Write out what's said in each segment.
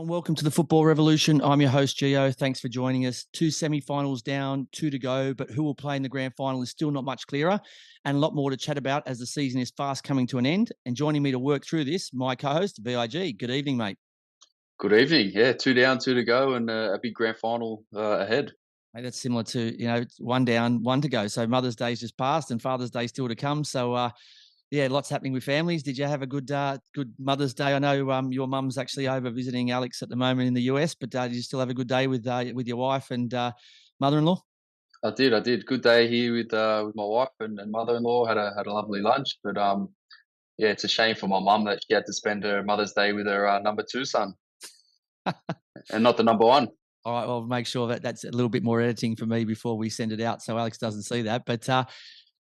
And welcome to the Football Revolution. I'm your host, Gio. Thanks for joining us. 2 semi-finals down, 2 to go, but who will play in the grand final is still not much clearer, and a lot more to chat about as the season is fast coming to an end. And joining me to work through this, my co-host, VIG. Good evening, mate. Good evening. Yeah, 2 down, 2 to go, and a big grand final ahead. Mate, that's similar to, 1 down, 1 to go. So Mother's Day's just passed and Father's Day still to come. So, yeah, lots happening with families. Did you have a good Mother's Day? I know your mum's actually over visiting Alex at the moment in the US, but did you still have a good day with your wife and mother-in-law? I did. Good day here with my wife and mother-in-law. Had a lovely lunch, but yeah, it's a shame for my mum that she had to spend her Mother's Day with her number two son and not the number one. All right, well, make sure that that's a little bit more editing for me before we send it out so Alex doesn't see that. But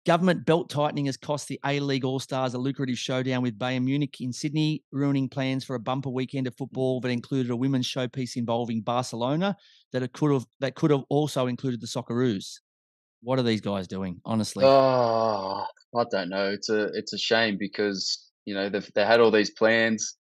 government belt tightening has cost the A-League All-Stars a lucrative showdown with Bayern Munich in Sydney, ruining plans for a bumper weekend of football that included a women's showpiece involving Barcelona that could have also included the Socceroos. What are these guys doing, honestly? Oh, I don't know. It's a shame because they had all these plans.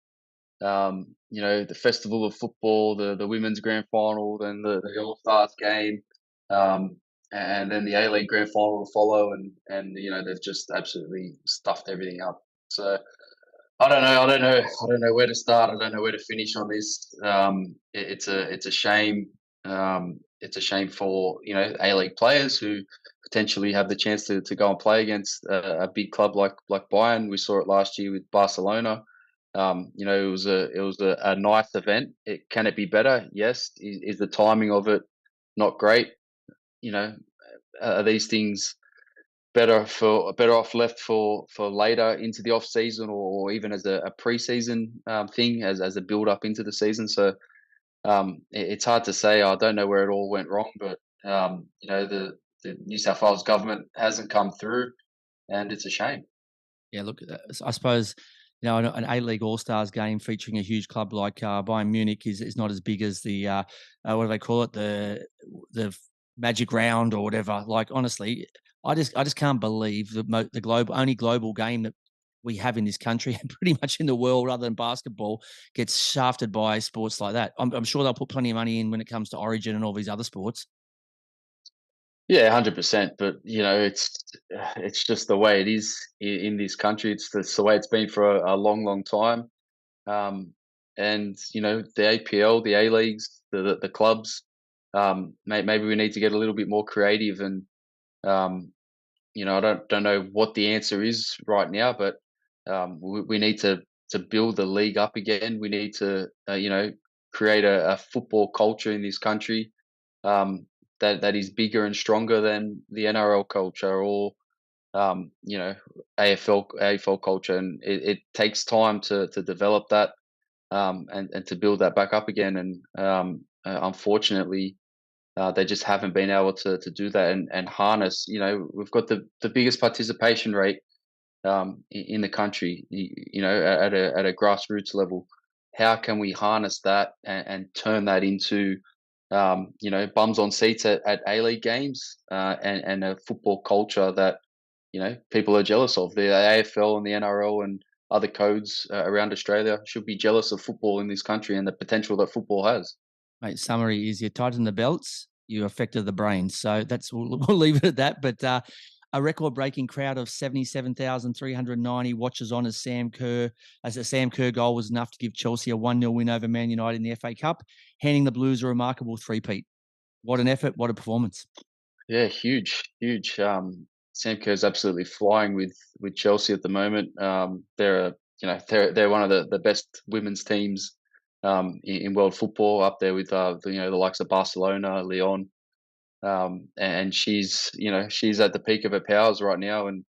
The festival of football, the women's grand final, then the All Stars game, um, and then the A League grand final to follow, and they've just absolutely stuffed everything up. So I don't know where to start. I don't know where to finish on this. It's a shame. It's a shame for A League players who potentially have the chance to go and play against a big club like Bayern. We saw it last year with Barcelona. It was a nice event. Can it be better? Yes. Is the timing of it not great? You know, are these things better off left for later into the off season or even as a pre-season thing as a build up into the season? So it's hard to say. I don't know where it all went wrong, but the New South Wales government hasn't come through, and it's a shame. Yeah, look, I suppose an A-League All-Stars game featuring a huge club like Bayern Munich is not as big as the what do they call it, the Magic Round or whatever. Like, honestly, I just can't believe the only global game that we have in this country and pretty much in the world, other than basketball, gets shafted by sports like that. I'm sure they'll put plenty of money in when it comes to Origin and all these other sports. Yeah, 100%. But it's just the way it is in this country. It's the way it's been for a long, long time. Um, and the APL, the A leagues, the clubs. Maybe we need to get a little bit more creative. And um, I don't know what the answer is right now, but we need to build the league up again. We need to create a football culture in this country um, that is bigger and stronger than the NRL culture or um, you know AFL culture, and it takes time to develop that and to build that back up again. And unfortunately, they just haven't been able to do that and harness. We've got the biggest participation rate in the country. At a grassroots level. How can we harness that and turn that into bums on seats at A League games and a football culture that people are jealous of. The AFL and the NRL and other codes around Australia should be jealous of football in this country and the potential that football has. Mate, summary is you tighten the belts, you affected the brains. So we'll leave it at that. But a record-breaking crowd of 77,390 watches on as a Sam Kerr goal was enough to give Chelsea a 1-0 win over Man United in the FA Cup, handing the Blues a remarkable three-peat. What an effort, what a performance. Yeah, huge, huge. Sam Kerr's absolutely flying with Chelsea at the moment. They're one of the best women's teams in world football, up there with the likes of Barcelona, Lyon, and she's at the peak of her powers right now and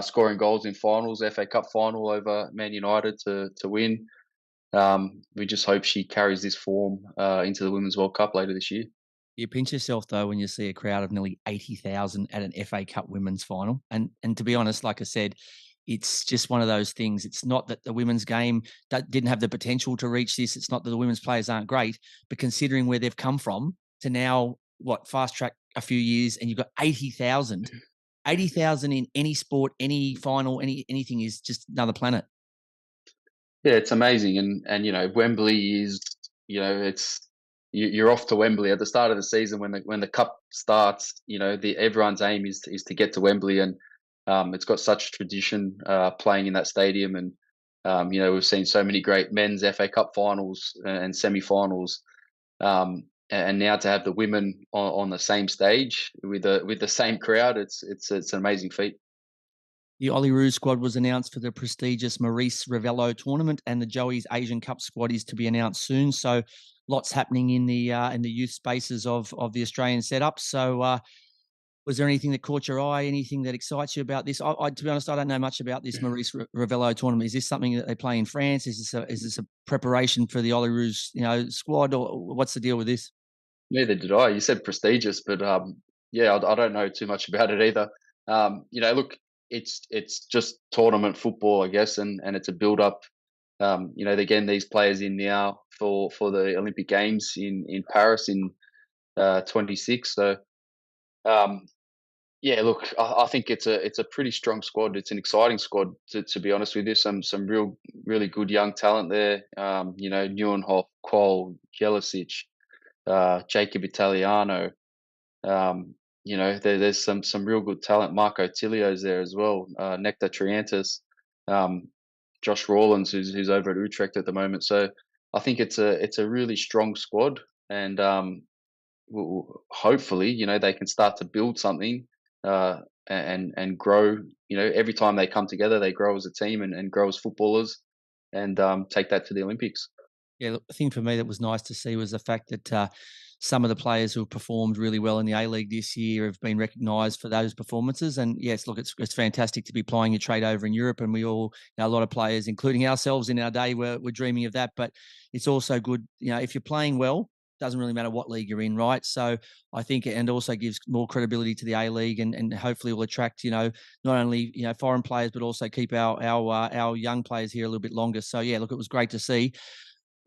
scoring goals in finals, FA Cup final over Man United to win. We just hope she carries this form into the Women's World Cup later this year. You pinch yourself, though, when you see a crowd of nearly 80,000 at an FA Cup women's final. And to be honest, like I said, it's just one of those things. It's not that the women's game that didn't have the potential to reach this. It's not that the women's players aren't great, but considering where they've come from to now, fast track a few years, and you've got 80,000. 80,000 in any sport, any final, anything is just another planet. Yeah, it's amazing, and Wembley is it's you're off to Wembley at the start of the season when the cup starts. The everyone's aim is to get to Wembley, and it's got such tradition playing in that stadium, and we've seen so many great men's FA Cup finals and semi-finals, and now to have the women on the same stage with the same crowd, it's an amazing feat. The Olyroos squad was announced for the prestigious Maurice Revello tournament, and the Joey's Asian Cup squad is to be announced soon. So, lots happening in the youth spaces of the Australian setup. So, was there anything that caught your eye? Anything that excites you about this? To be honest, I don't know much about this Maurice Revello tournament. Is this something that they play in France? Is this a preparation for the Olyroos squad, or what's the deal with this? Neither did I. You said prestigious, but yeah, I don't know too much about it either. Look, it's just tournament football, I guess, and it's a build up. They're getting these players in now for the Olympic Games in Paris in 26. So um, yeah, look, I think it's a pretty strong squad. It's an exciting squad to be honest with you. Some really good young talent there. Neuenhoff, Qual, Jelicic, Jacob Italiano. There's some real good talent. Marco Tilio's there as well. Nectar Triantis, um, Josh Rawlins, who's over at Utrecht at the moment. So I think it's a really strong squad, and hopefully, they can start to build something and grow. Every time they come together, they grow as a team and grow as footballers, and take that to the Olympics. Yeah, look, the thing for me that was nice to see was the fact that some of the players who have performed really well in the A League this year have been recognised for those performances. And yes, look, it's fantastic to be plying your trade over in Europe, and we all, a lot of players, including ourselves in our day, we're dreaming of that. But it's also good, if you're playing well. Doesn't really matter what league you're in, right? So I think, and also gives more credibility to the A League, and hopefully will attract, not only foreign players, but also keep our young players here a little bit longer. So yeah, look, it was great to see.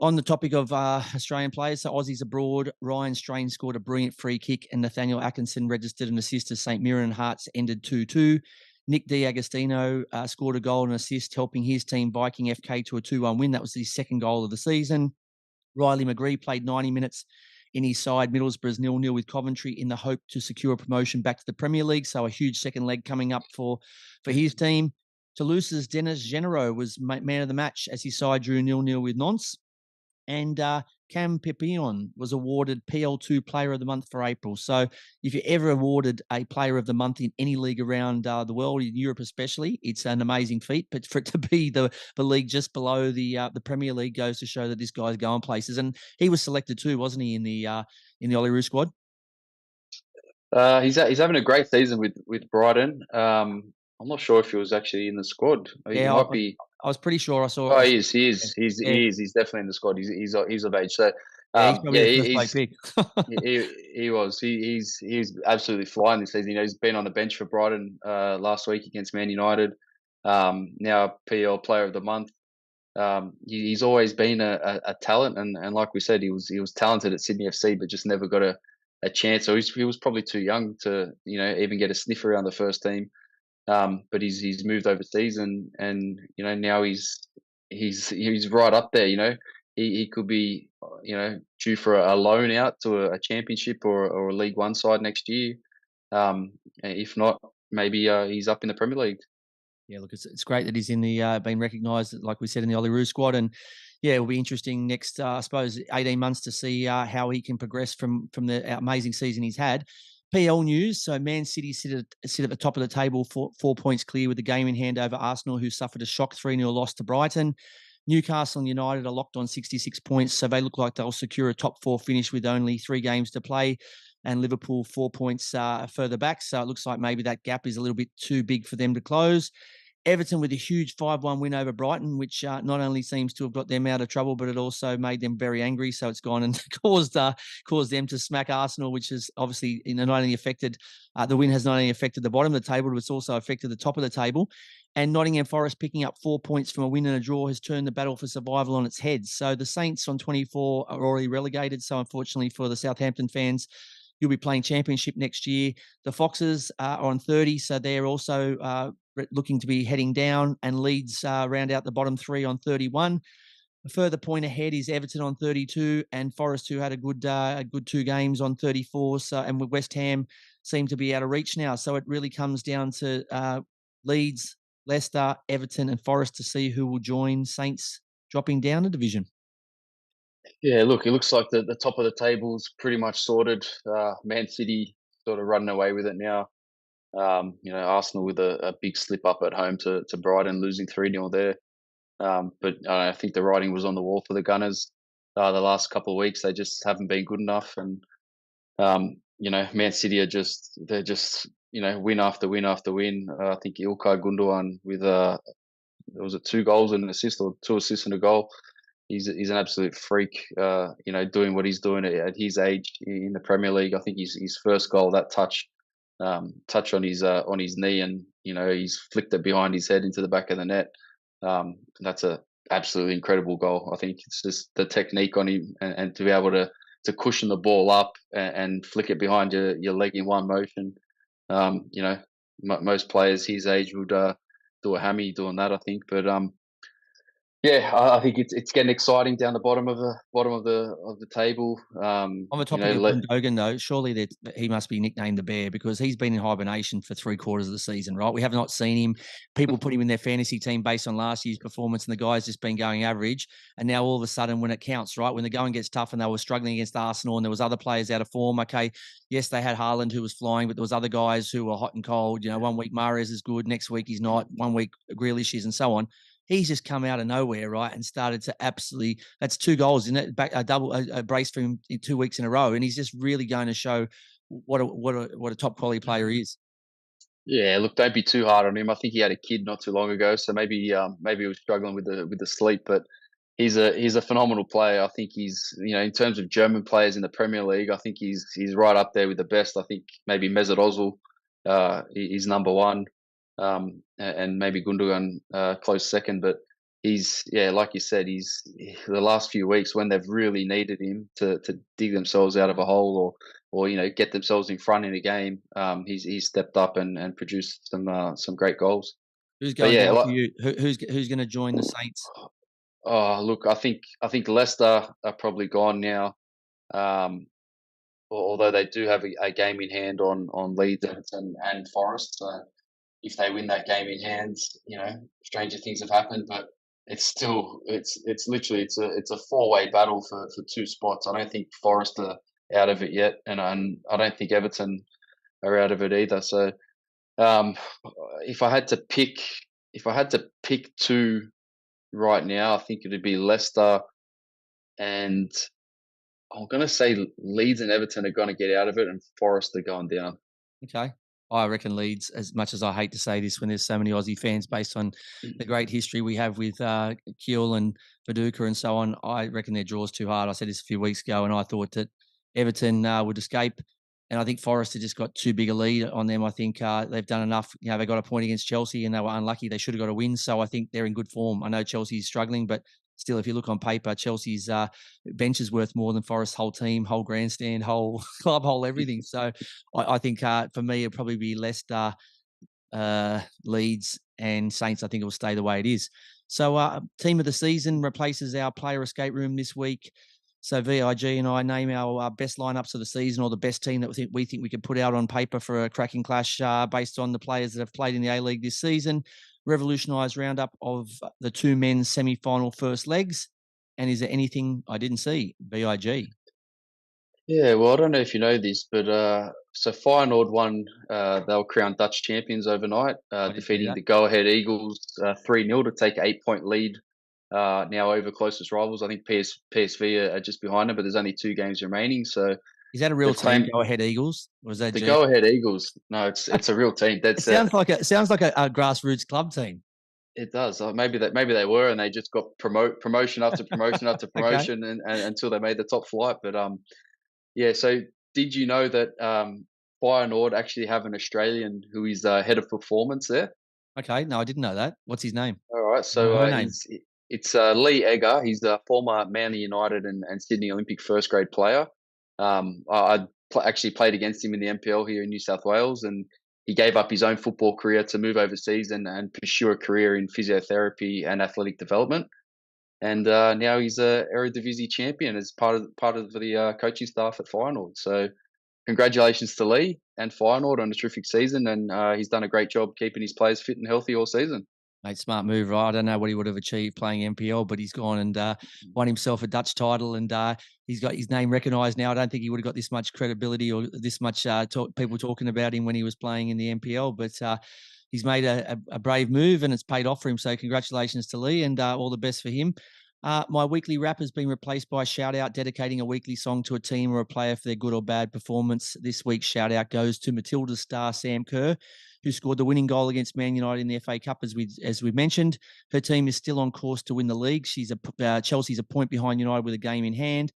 On the topic of Australian players, so Aussies abroad, Ryan Strain scored a brilliant free kick, and Nathaniel Atkinson registered an assist as St Mirren Hearts ended 2-2. Nick D'Agostino scored a goal and assist, helping his team Viking FK to a 2-1 win. That was his second goal of the season. Riley McGree played 90 minutes in his side, Middlesbrough's 0-0 with Coventry, in the hope to secure a promotion back to the Premier League. So a huge second leg coming up for his team. Toulouse's Denis Genero was man of the match as his side drew 0-0 with Nantes. And Cam Pepillon was awarded PL2 Player of the Month for April. So if you're ever awarded a Player of the Month in any league around the world, in Europe especially, it's an amazing feat. But for it to be the league just below the Premier League goes to show that this guy's going places. And he was selected too, wasn't he, in the Olyroos squad? He's having a great season with Brighton. I'm not sure if he was actually in the squad. He Yeah, might be. I was pretty sure I Oh, saw. he is. He is. Yeah, He's definitely in the squad. He's of age. So, yeah, he's probably yeah, the first play pick. he was. He's absolutely flying this season. He's been on the bench for Brighton last week against Man United. Now PL Player of the Month. He's always been a talent, and like we said, he was talented at Sydney FC, but just never got a chance. So he was probably too young to even get a sniff around the first team. But he's moved overseas, and now he's right up there. He could be due for a loan out to a championship or a League One side next year. If not, maybe he's up in the Premier League. Yeah, look, it's great that he's in the being recognised, like we said, in the Olyroos squad, and yeah, it'll be interesting next, I suppose, 18 months to see how he can progress from the amazing season he's had. PL news: so Man City sit at the top of the table, 4 points clear with the game in hand over Arsenal, who suffered a shock 3-0 loss to Brighton. Newcastle and United are locked on 66 points, so they look like they'll secure a top four finish with only 3 games to play. And Liverpool 4 points further back. So it looks like maybe that gap is a little bit too big for them to close. Everton with a huge 5-1 win over Brighton, which not only seems to have got them out of trouble, but it also made them very angry. So it's gone and caused them to smack Arsenal, which has obviously not only affected the win has not only affected the bottom of the table, but it's also affected the top of the table. And Nottingham Forest picking up 4 points from a win and a draw has turned the battle for survival on its head. So the Saints on 24 are already relegated. So unfortunately for the Southampton fans, you'll be playing championship next year. The Foxes are on 30, so they're also looking to be heading down, and Leeds round out the bottom 3 on 31. A further point ahead is Everton on 32, and Forest, who had a good 2 games on 34. So, and with West Ham seem to be out of reach now. So it really comes down to Leeds, Leicester, Everton, and Forest to see who will join Saints dropping down a division. Yeah, look, it looks like the top of the table's pretty much sorted. Man City sort of running away with it now. Arsenal with a big slip up at home to Brighton, losing 3-0 there. But I think the writing was on the wall for the Gunners. The last couple of weeks, they just haven't been good enough. And, Man City they're just, win after win after win. I think Ilkay Gundogan with, was it 2 goals and an assist, or 2 assists and a goal? He's an absolute freak. Doing what he's doing at his age in the Premier League. I think his first goal, that touch on his knee, and he's flicked it behind his head into the back of the net. That's a absolutely incredible goal. I think it's just the technique on him, and to be able to cushion the ball up and flick it behind your leg in one motion. Most players his age would do a hammy doing that, I think. But yeah, I think it's getting exciting down the bottom of the table. On the topic of Gundogan, though, surely that he must be nicknamed the Bear because he's been in hibernation for 3/4 of the season, right? We have not seen him. People put him in their fantasy team based on last year's performance, and the guy's just been going average. And now all of a sudden, when it counts, right, when the going gets tough, and they were struggling against Arsenal, and there was other players out of form. Okay, yes, they had Haaland who was flying, but there was other guys who were hot and cold. 1 week Mahrez is good, next week he's not. 1 week Grealish is, and so on. He's just come out of nowhere, right, and started to absolutely. That's 2 goals, isn't it? Back a brace for him in 2 weeks in a row, and he's just really going to show what a top quality player he is. Yeah, look, don't be too hard on him. I think he had a kid not too long ago, so maybe he was struggling with the sleep. But he's a phenomenal player. I think he's, in terms of German players in the Premier League, I think he's right up there with the best. I think maybe Mesut Ozil is number one, and maybe Gundogan close second. But like you said, he's the last few weeks when they've really needed him to dig themselves out of a hole, or get themselves in front in a game. He's stepped up and produced some great goals. Who's But going yeah, down like, for you? Who's going to join the Saints? oh, look, I think Leicester are probably gone now. Um, although they do have a game in hand on Leeds, Everton, and Forest. So if they win that game in hand, stranger things have happened. But it's literally it's a four-way battle for 2 spots. I don't think Forest are out of it yet, and I don't think Everton are out of it either. So um, if I had to pick, two right now, I think it'd be Leicester, and I'm going to say Leeds and Everton are going to get out of it, and Forest are going down. Okay. I reckon Leeds, as much as I hate to say this when there's so many Aussie fans based on the great history we have with Kiel and Viduka and so on, I reckon their draw's too hard. I said this a few weeks ago, and I thought that Everton would escape. And I think Forest had just got too big a lead on them. I think they've done enough. They got a point against Chelsea and they were unlucky. They should have got a win. So I think they're in good form. I know Chelsea's struggling, but still, if you look on paper, Chelsea's bench is worth more than Forest's whole team, whole grandstand, whole club, whole everything. So I think for me, it'll probably be Leicester, Leeds, and Saints. I think it will stay the way it is. So team of the season replaces our player escape room this week. So VIG and I name our best lineups of the season, or the best team that we think we could put out on paper for a cracking clash based on the players that have played in the A-League this season. Revolutionised roundup of the 2 men's semi-final first legs. And is there anything I didn't see? VIG. Yeah, well, I don't know if you know this, but so Feyenoord won. They were crowned Dutch champions overnight, I didn't see defeating that. the Go Ahead Eagles 3-0 to take an 8-point lead. Now over closest rivals, I think PSV are just behind them, but there's only 2 games remaining. So Is that a real they've team? claimed Go Ahead Eagles, or is that the G? Go Ahead Eagles. No, it's a real team. It That's sounds like a grassroots club team. it does. Maybe they were, and they just got promotion after promotion after Okay. promotion, and until they made the top flight. But yeah. So did you know that Feyenoord actually have an Australian who is head of performance there? Okay. No, I didn't know that. What's his name? All right. Or So her name? it's Lee Egger. He's a former Manly United and Sydney Olympic first grade player. Actually played against him in the NPL here in New South Wales, and he gave up his own football career to move overseas and pursue a career in physiotherapy and athletic development. and now he's a Eredivisie champion as part of the coaching staff at Feyenoord. So congratulations to Lee and Feyenoord on a terrific season, and he's done a great job keeping his players fit and healthy all season. Mate, smart move, right? I don't know what he would have achieved playing MPL, but he's gone and won himself a Dutch title, and he's got his name recognised now. I don't think he would have got this much credibility or this much people talking about him when he was playing in the MPL, but he's made a brave move, and it's paid off for him. So congratulations to Lee, and all the best for him. My weekly wrap has been replaced by a shout out dedicating a weekly song to a team or a player for their good or bad performance. This week's shout out goes to Matilda's star Sam Kerr, who scored the winning goal against Man United in the FA Cup, as we mentioned. Her team is still on course to win the league. Chelsea's a point behind United with a game in hand.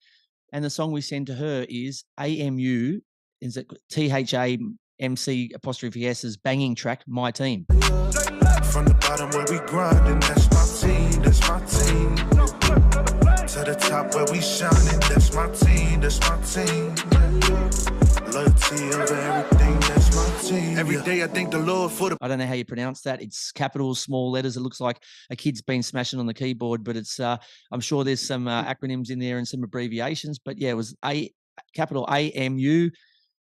And the song we send to her is AMU, is it THAMC apostrophe S's banging track, My Team. From the bottom where we grinding, that's my team, that's my team. To the top where we shining, that's my team, that's my team. Loyalty over everything, that's my team. Every day I thank the Lord for the... I don't know how you pronounce that. It's capitals, small letters. It looks like a kid's been smashing on the keyboard, but it's I'm sure there's some acronyms in there and some abbreviations. But yeah, it was capital AMU,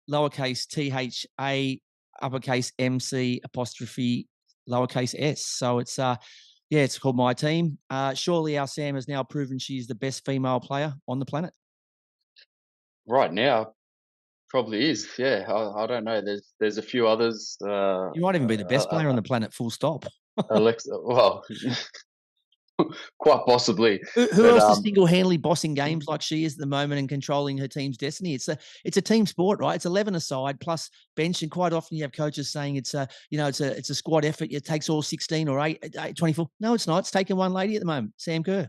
lowercase THA, uppercase MC apostrophe lowercase S. So it's it's called My Team. Surely our Sam has now proven she's the best female player on the planet. Right now, probably is. Yeah, I don't know. There's a few others. You might even be the best player on the planet, full stop. Alexa, well, quite possibly. Who But else is single-handedly bossing games like she is at the moment and controlling her team's destiny? It's a team sport, right? It's 11 aside plus bench, and quite often you have coaches saying it's a squad effort. It takes all 16 or 24. No, it's not. It's taken one lady at the moment, Sam Kerr.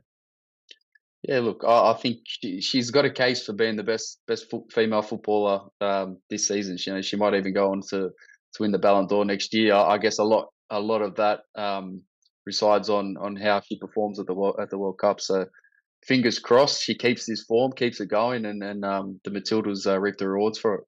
yeah, look, I think she's got a case for being the best female footballer this season. She might even go on to win the Ballon d'Or next year. I guess a lot of that resides on how she performs at the World Cup. So fingers crossed she keeps this form, keeps it going, and the Matildas reap the rewards for it.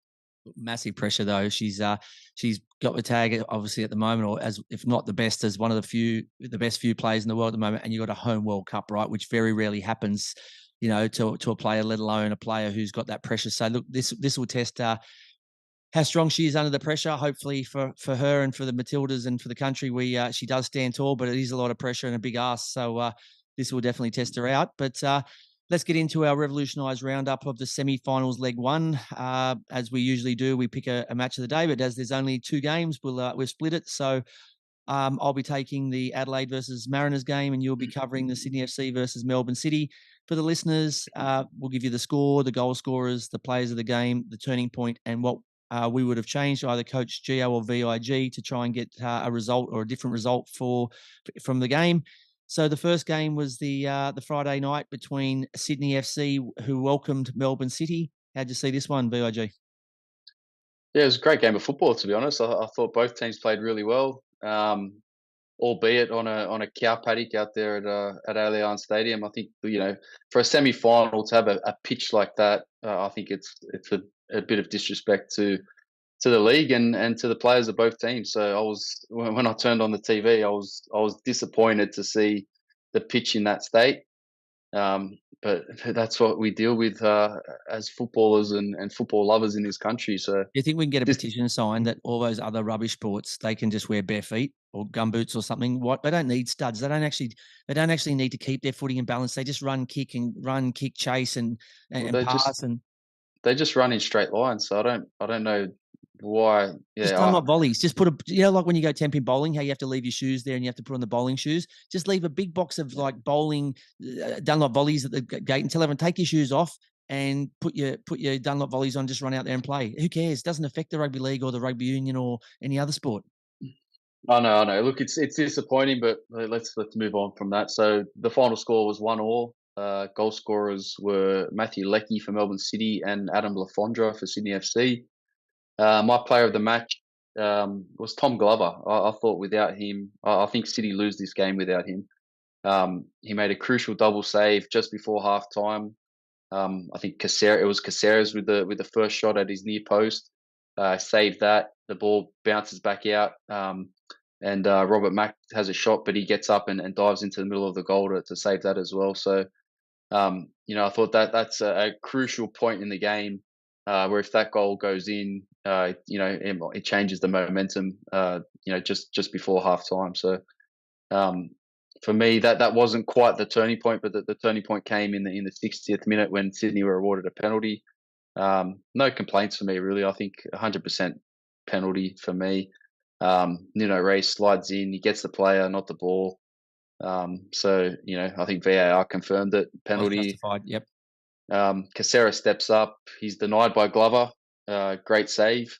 Massive pressure though. She's got the tag obviously at the moment, or as if not the best, as one of the best few players in the world at the moment. And you got a home World Cup, right, which very rarely happens, to a player, let alone a player who's got that pressure. So look, this will test how strong she is under the pressure. Hopefully for her and for the Matildas and for the country, she does stand tall, but it is a lot of pressure and a big ask. So this will definitely test her out. But let's get into our Revolutionised Round-up of the semi-finals leg one. As we usually do, we pick a match of the day, but as there's only two games, we'll split it. So I'll be taking the Adelaide versus Mariners game, and you'll be covering the Sydney FC versus Melbourne City. For the listeners, we'll give you the score, the goal scorers, the players of the game, the turning point, and what we would have changed, either Coach Gio or VIG, to try and get a result or a different result from the game. So the first game was the Friday night between Sydney FC, who welcomed Melbourne City. How'd you see this one, VIG? Yeah, it was a great game of football, to be honest. I thought both teams played really well, albeit on a cow paddock out there at Allianz Stadium. I think for a semi-final to have a pitch like that, I think it's a bit of disrespect to the league and to the players of both teams. So when I turned on the TV, I was disappointed to see the pitch in that state. But that's what we deal with as footballers and football lovers in this country. So do you think we can get a petition signed that all those other rubbish sports, they can just wear bare feet or gumboots or something? What, they don't need studs. They don't actually need to keep their footing and balance. They just run, kick, chase and pass and they just run in straight lines. So I don't know why. Yeah, just Dunlop volleys. Just put like when you go temping bowling, how you have to leave your shoes there and you have to put on the bowling shoes. Just leave a big box of like bowling Dunlop volleys at the gate and tell everyone, take your shoes off and put your Dunlop volleys on. Just run out there and play. Who cares? It doesn't affect the rugby league or the rugby union or any other sport. I know. Look, it's disappointing, but let's move on from that. So the final score was 1-1. Goal scorers were Matthew Leckie for Melbourne City and Adam Lafondra for Sydney FC. My player of the match was Tom Glover. I thought without him, I think City lose this game without him. He made a crucial double save just before half time. I think Caceres with the first shot at his near post. Saved that. The ball bounces back out. and Robert Mack has a shot, but he gets up and dives into the middle of the goal to save that as well. So, I thought that's a crucial point in the game where if that goal goes in, it changes the momentum, just before half time. So, for me, that wasn't quite the turning point, but the turning point came in the 60th minute when Sydney were awarded a penalty. No complaints for me, really. I think 100% penalty for me. Nuno Reis slides in, he gets the player, not the ball. So, I think VAR confirmed it. Was Penalty. justified. Yep. Caceres steps up. He's denied by Glover. Great save.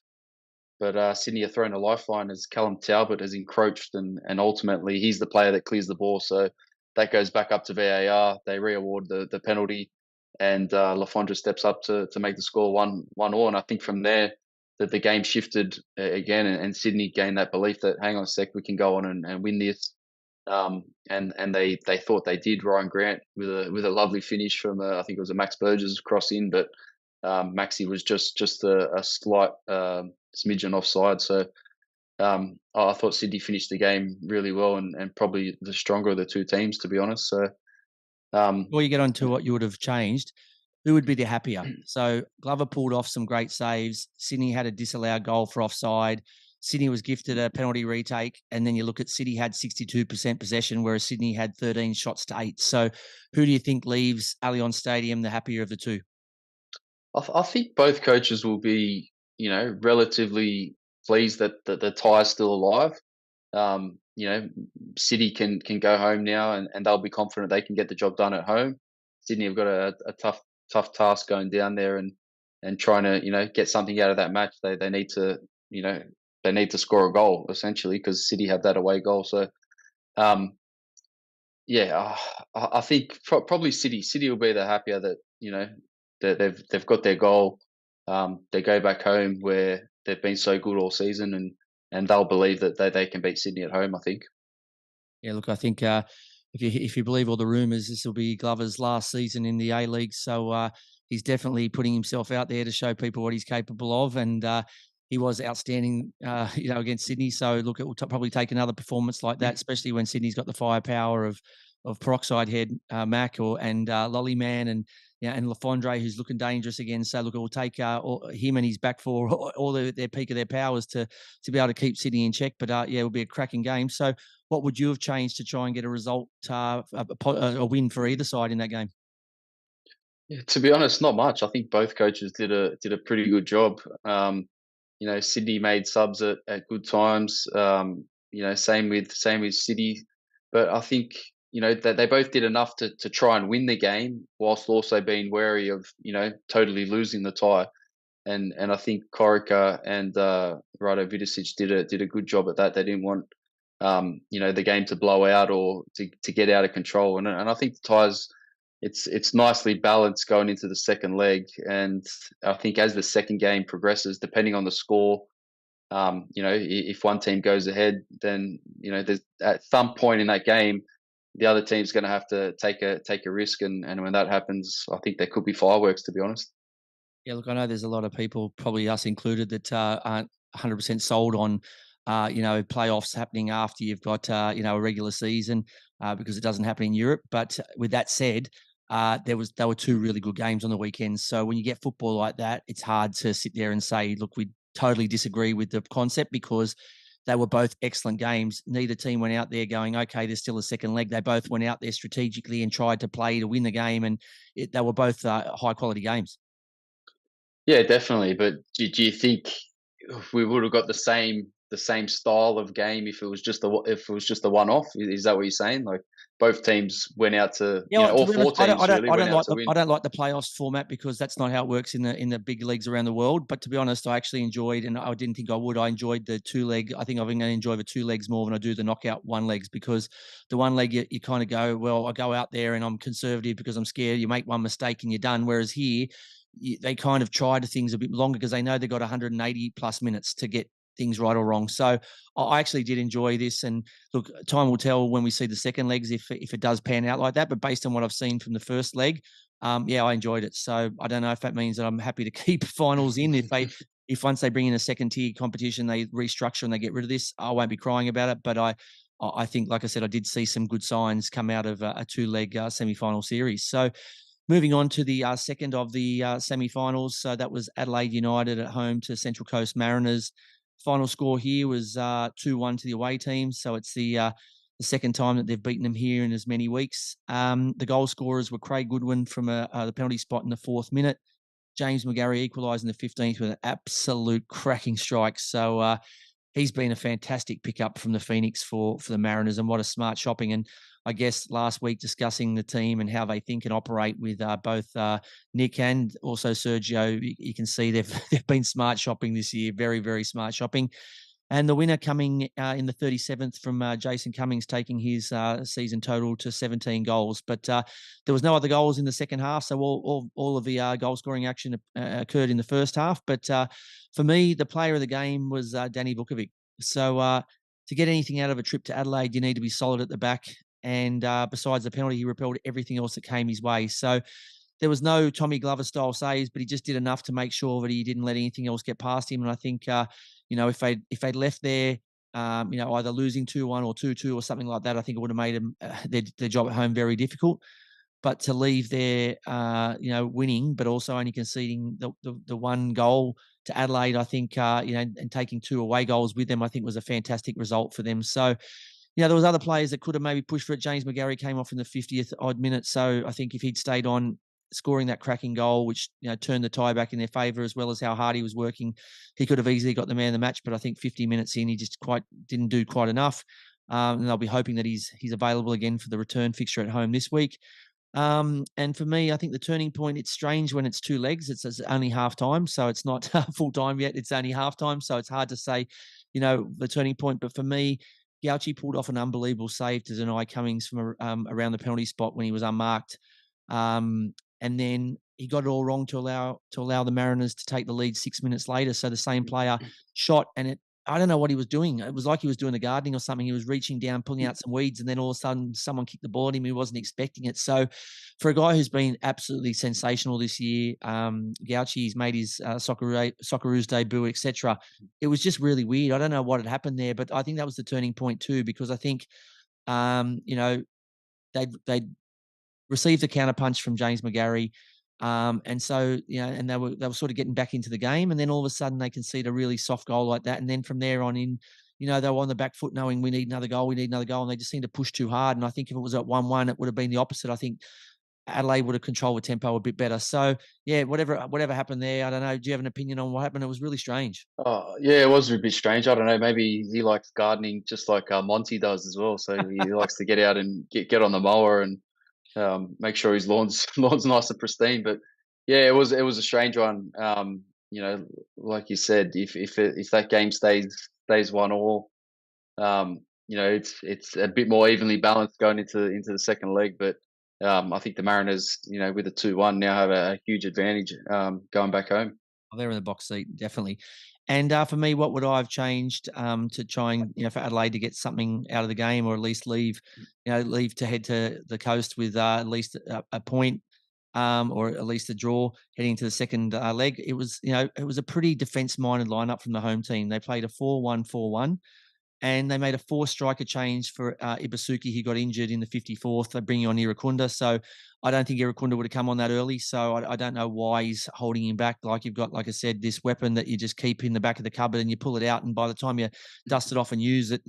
But Sydney are thrown a lifeline as Callum Talbot has encroached, and ultimately he's the player that clears the ball. So that goes back up to VAR. They re-award the penalty, and Lafondra steps up to make the score 1-1. And I think from there that the game shifted again, and Sydney gained that belief that, hang on a sec, we can go on and win this. And they thought they did. Ryan Grant with a lovely finish from I think it was a Max Burgess cross in, but Maxi was just a slight smidgen offside. So I thought Sydney finished the game really well, and probably the stronger of the two teams, to be honest. So before you get on to what you would have changed, who would be the happier? So Glover pulled off some great saves. Sydney had a disallowed goal for offside. Sydney was gifted a penalty retake, and then you look at City had 62% possession, whereas Sydney had 13 shots to 8. So who do you think leaves Allianz Stadium the happier of the two? I think both coaches will be, relatively pleased that the tie is still alive. City can go home now, and they'll be confident they can get the job done at home. Sydney have got a tough task going down there and trying to get something out of that match. They need to they need to score a goal essentially, because City have that away goal. So I think probably City will be the happier that that they've got their goal. They go back home where they've been so good all season, and they'll believe that they can beat Sydney at home, I think. Yeah, look, I think if you believe all the rumours, this will be Glover's last season in the A-League. So he's definitely putting himself out there to show people what he's capable of. And he was outstanding, against Sydney. So look, it will probably take another performance like that, especially when Sydney's got the firepower of Peroxide Head, Mac, and Lolly Man, and Lafondre, who's looking dangerous again. So look, it will take him and his back four all their peak of their powers to be able to keep Sydney in check. But it will be a cracking game. So what would you have changed to try and get a result, a win for either side in that game? Yeah, to be honest, not much. I think both coaches did a pretty good job. Sydney made subs at good times. Same with City, but I think that they both did enough to try and win the game, whilst also being wary of totally losing the tie. And I think Corica and Rado Vidicic did a good job at that. They didn't want the game to blow out or to get out of control. And I think the ties, it's nicely balanced going into the second leg. And I think as the second game progresses, depending on the score, if one team goes ahead, then there's at some point in that game, the other team's going to have to take a risk, and when that happens, I think there could be fireworks, to be honest. Yeah, look, I know there's a lot of people, probably us included, that aren't 100% sold on playoffs happening after you've got a regular season, because it doesn't happen in Europe. But with that said, there were two really good games on the weekend. So when you get football like that, it's hard to sit there and say, look, we totally disagree with the concept, because they were both excellent games. Neither team went out there going, okay, there's still a second leg. They both went out there strategically and tried to play to win the game, and they were both high quality games. Yeah, definitely. But do you think we would have got the same style of game if it was just a one-off? Is that what you're saying? Like both teams went out to, all four teams really went out to win. I don't like the playoffs format, because that's not how it works in the big leagues around the world. But to be honest, I actually enjoyed, and I didn't think I would. I enjoyed the two leg. I think I'm going to enjoy the two legs more than I do the knockout one legs, because the one leg you kind of go, well, I go out there and I'm conservative because I'm scared. You make one mistake and you're done. Whereas here, they kind of try to things a bit longer, because they know they've got 180 plus minutes to get things right or wrong. So I actually did enjoy this, and look, time will tell when we see the second legs if it does pan out like that. But based on what I've seen from the first leg, I enjoyed it. So I don't know if that means that I'm happy to keep finals in if they if once they bring in a second tier competition, they restructure and they get rid of this, I won't be crying about it. But I think, like I said, I did see some good signs come out of a two-leg semi-final series. So moving on to the second of the semi-finals. So that was Adelaide United at home to Central Coast Mariners. Final score here was 2-1 to the away team. So it's the second time that they've beaten them here in as many weeks. The goal scorers were Craig Goodwin from the penalty spot in the 4th minute. James McGarry equalised in the 15th with an absolute cracking strike. So he's been a fantastic pickup from the Phoenix for the Mariners, and what a smart shopping. And I guess last week discussing the team and how they think and operate with both Nick and also Sergio, you can see they've been smart shopping this year, very, very smart shopping. And the winner coming in the 37th from Jason Cummings, taking his season total to 17 goals. But there was no other goals in the second half, so all of the goal scoring action occurred in the first half. But for me, the player of the game was Danny Vukovic. So to get anything out of a trip to Adelaide, you need to be solid at the back. And besides the penalty, he repelled everything else that came his way. So there was no Tommy Glover style saves, but he just did enough to make sure that he didn't let anything else get past him. And I think, if they'd left there, either losing 2-1 or 2-2 or something like that, I think it would have made them their job at home very difficult. But to leave there, winning, but also only conceding the one goal to Adelaide, I think, and taking 2 away goals with them, I think was a fantastic result for them. So, there was other players that could have maybe pushed for it. James McGarry came off in the 50th odd minute. So I think if he'd stayed on scoring that cracking goal, which turned the tie back in their favour, as well as how hard he was working, he could have easily got the man of the match. But I think 50 minutes in, he just didn't do quite enough. And they'll be hoping that he's available again for the return fixture at home this week. And for me, I think the turning point, it's strange when it's 2 legs. It's only half time, so it's not full time yet. It's only half time, so it's hard to say, the turning point. But for me, Gauchi pulled off an unbelievable save to deny Cummings from around the penalty spot when he was unmarked. And then he got it all wrong to allow the Mariners to take the lead 6 minutes later. So the same player shot, and I don't know what he was doing. It was like he was doing the gardening or something. He was reaching down, pulling out some weeds, and then all of a sudden someone kicked the ball at him. He wasn't expecting it. So for a guy who's been absolutely sensational this year, Gauchi, he's made his Socceroos debut, etc. It was just really weird. I don't know what had happened there, but I think that was the turning point too, because I think, they'd received a counterpunch from James McGarry. And so, and they were sort of getting back into the game, and then all of a sudden they concede a really soft goal like that. And then from there on in, they were on the back foot knowing we need another goal, and they just seemed to push too hard. And I think if it was at 1-1, it would have been the opposite. I think Adelaide would have controlled the tempo a bit better. So yeah, whatever happened there, I don't know. Do you have an opinion on what happened? It was really strange. Oh, yeah, it was a bit strange. I don't know. Maybe he likes gardening just like Monty does as well. So he likes to get out and get on the mower and make sure his lawn's nice and pristine. But yeah, it was a strange one. Like you said, if that game stays 1-1, it's a bit more evenly balanced going into the second leg. But I think the Mariners, with a 2-1 now have a huge advantage going back home. Oh, they're in the box seat, definitely. And for me, what would I have changed to try and, for Adelaide to get something out of the game, or at least leave to head to the coast with at least a point, or at least a draw heading to the second leg? It was a pretty defence-minded lineup from the home team. They played a 4-1-4-1. And they made a 4-striker change for Ibasuki, who got injured in the 54th. They're bringing on Irakunda. So I don't think Irakunda would have come on that early. So I don't know why he's holding him back. Like, you've got, like I said, this weapon that you just keep in the back of the cupboard and you pull it out. And by the time you dust it off and use it,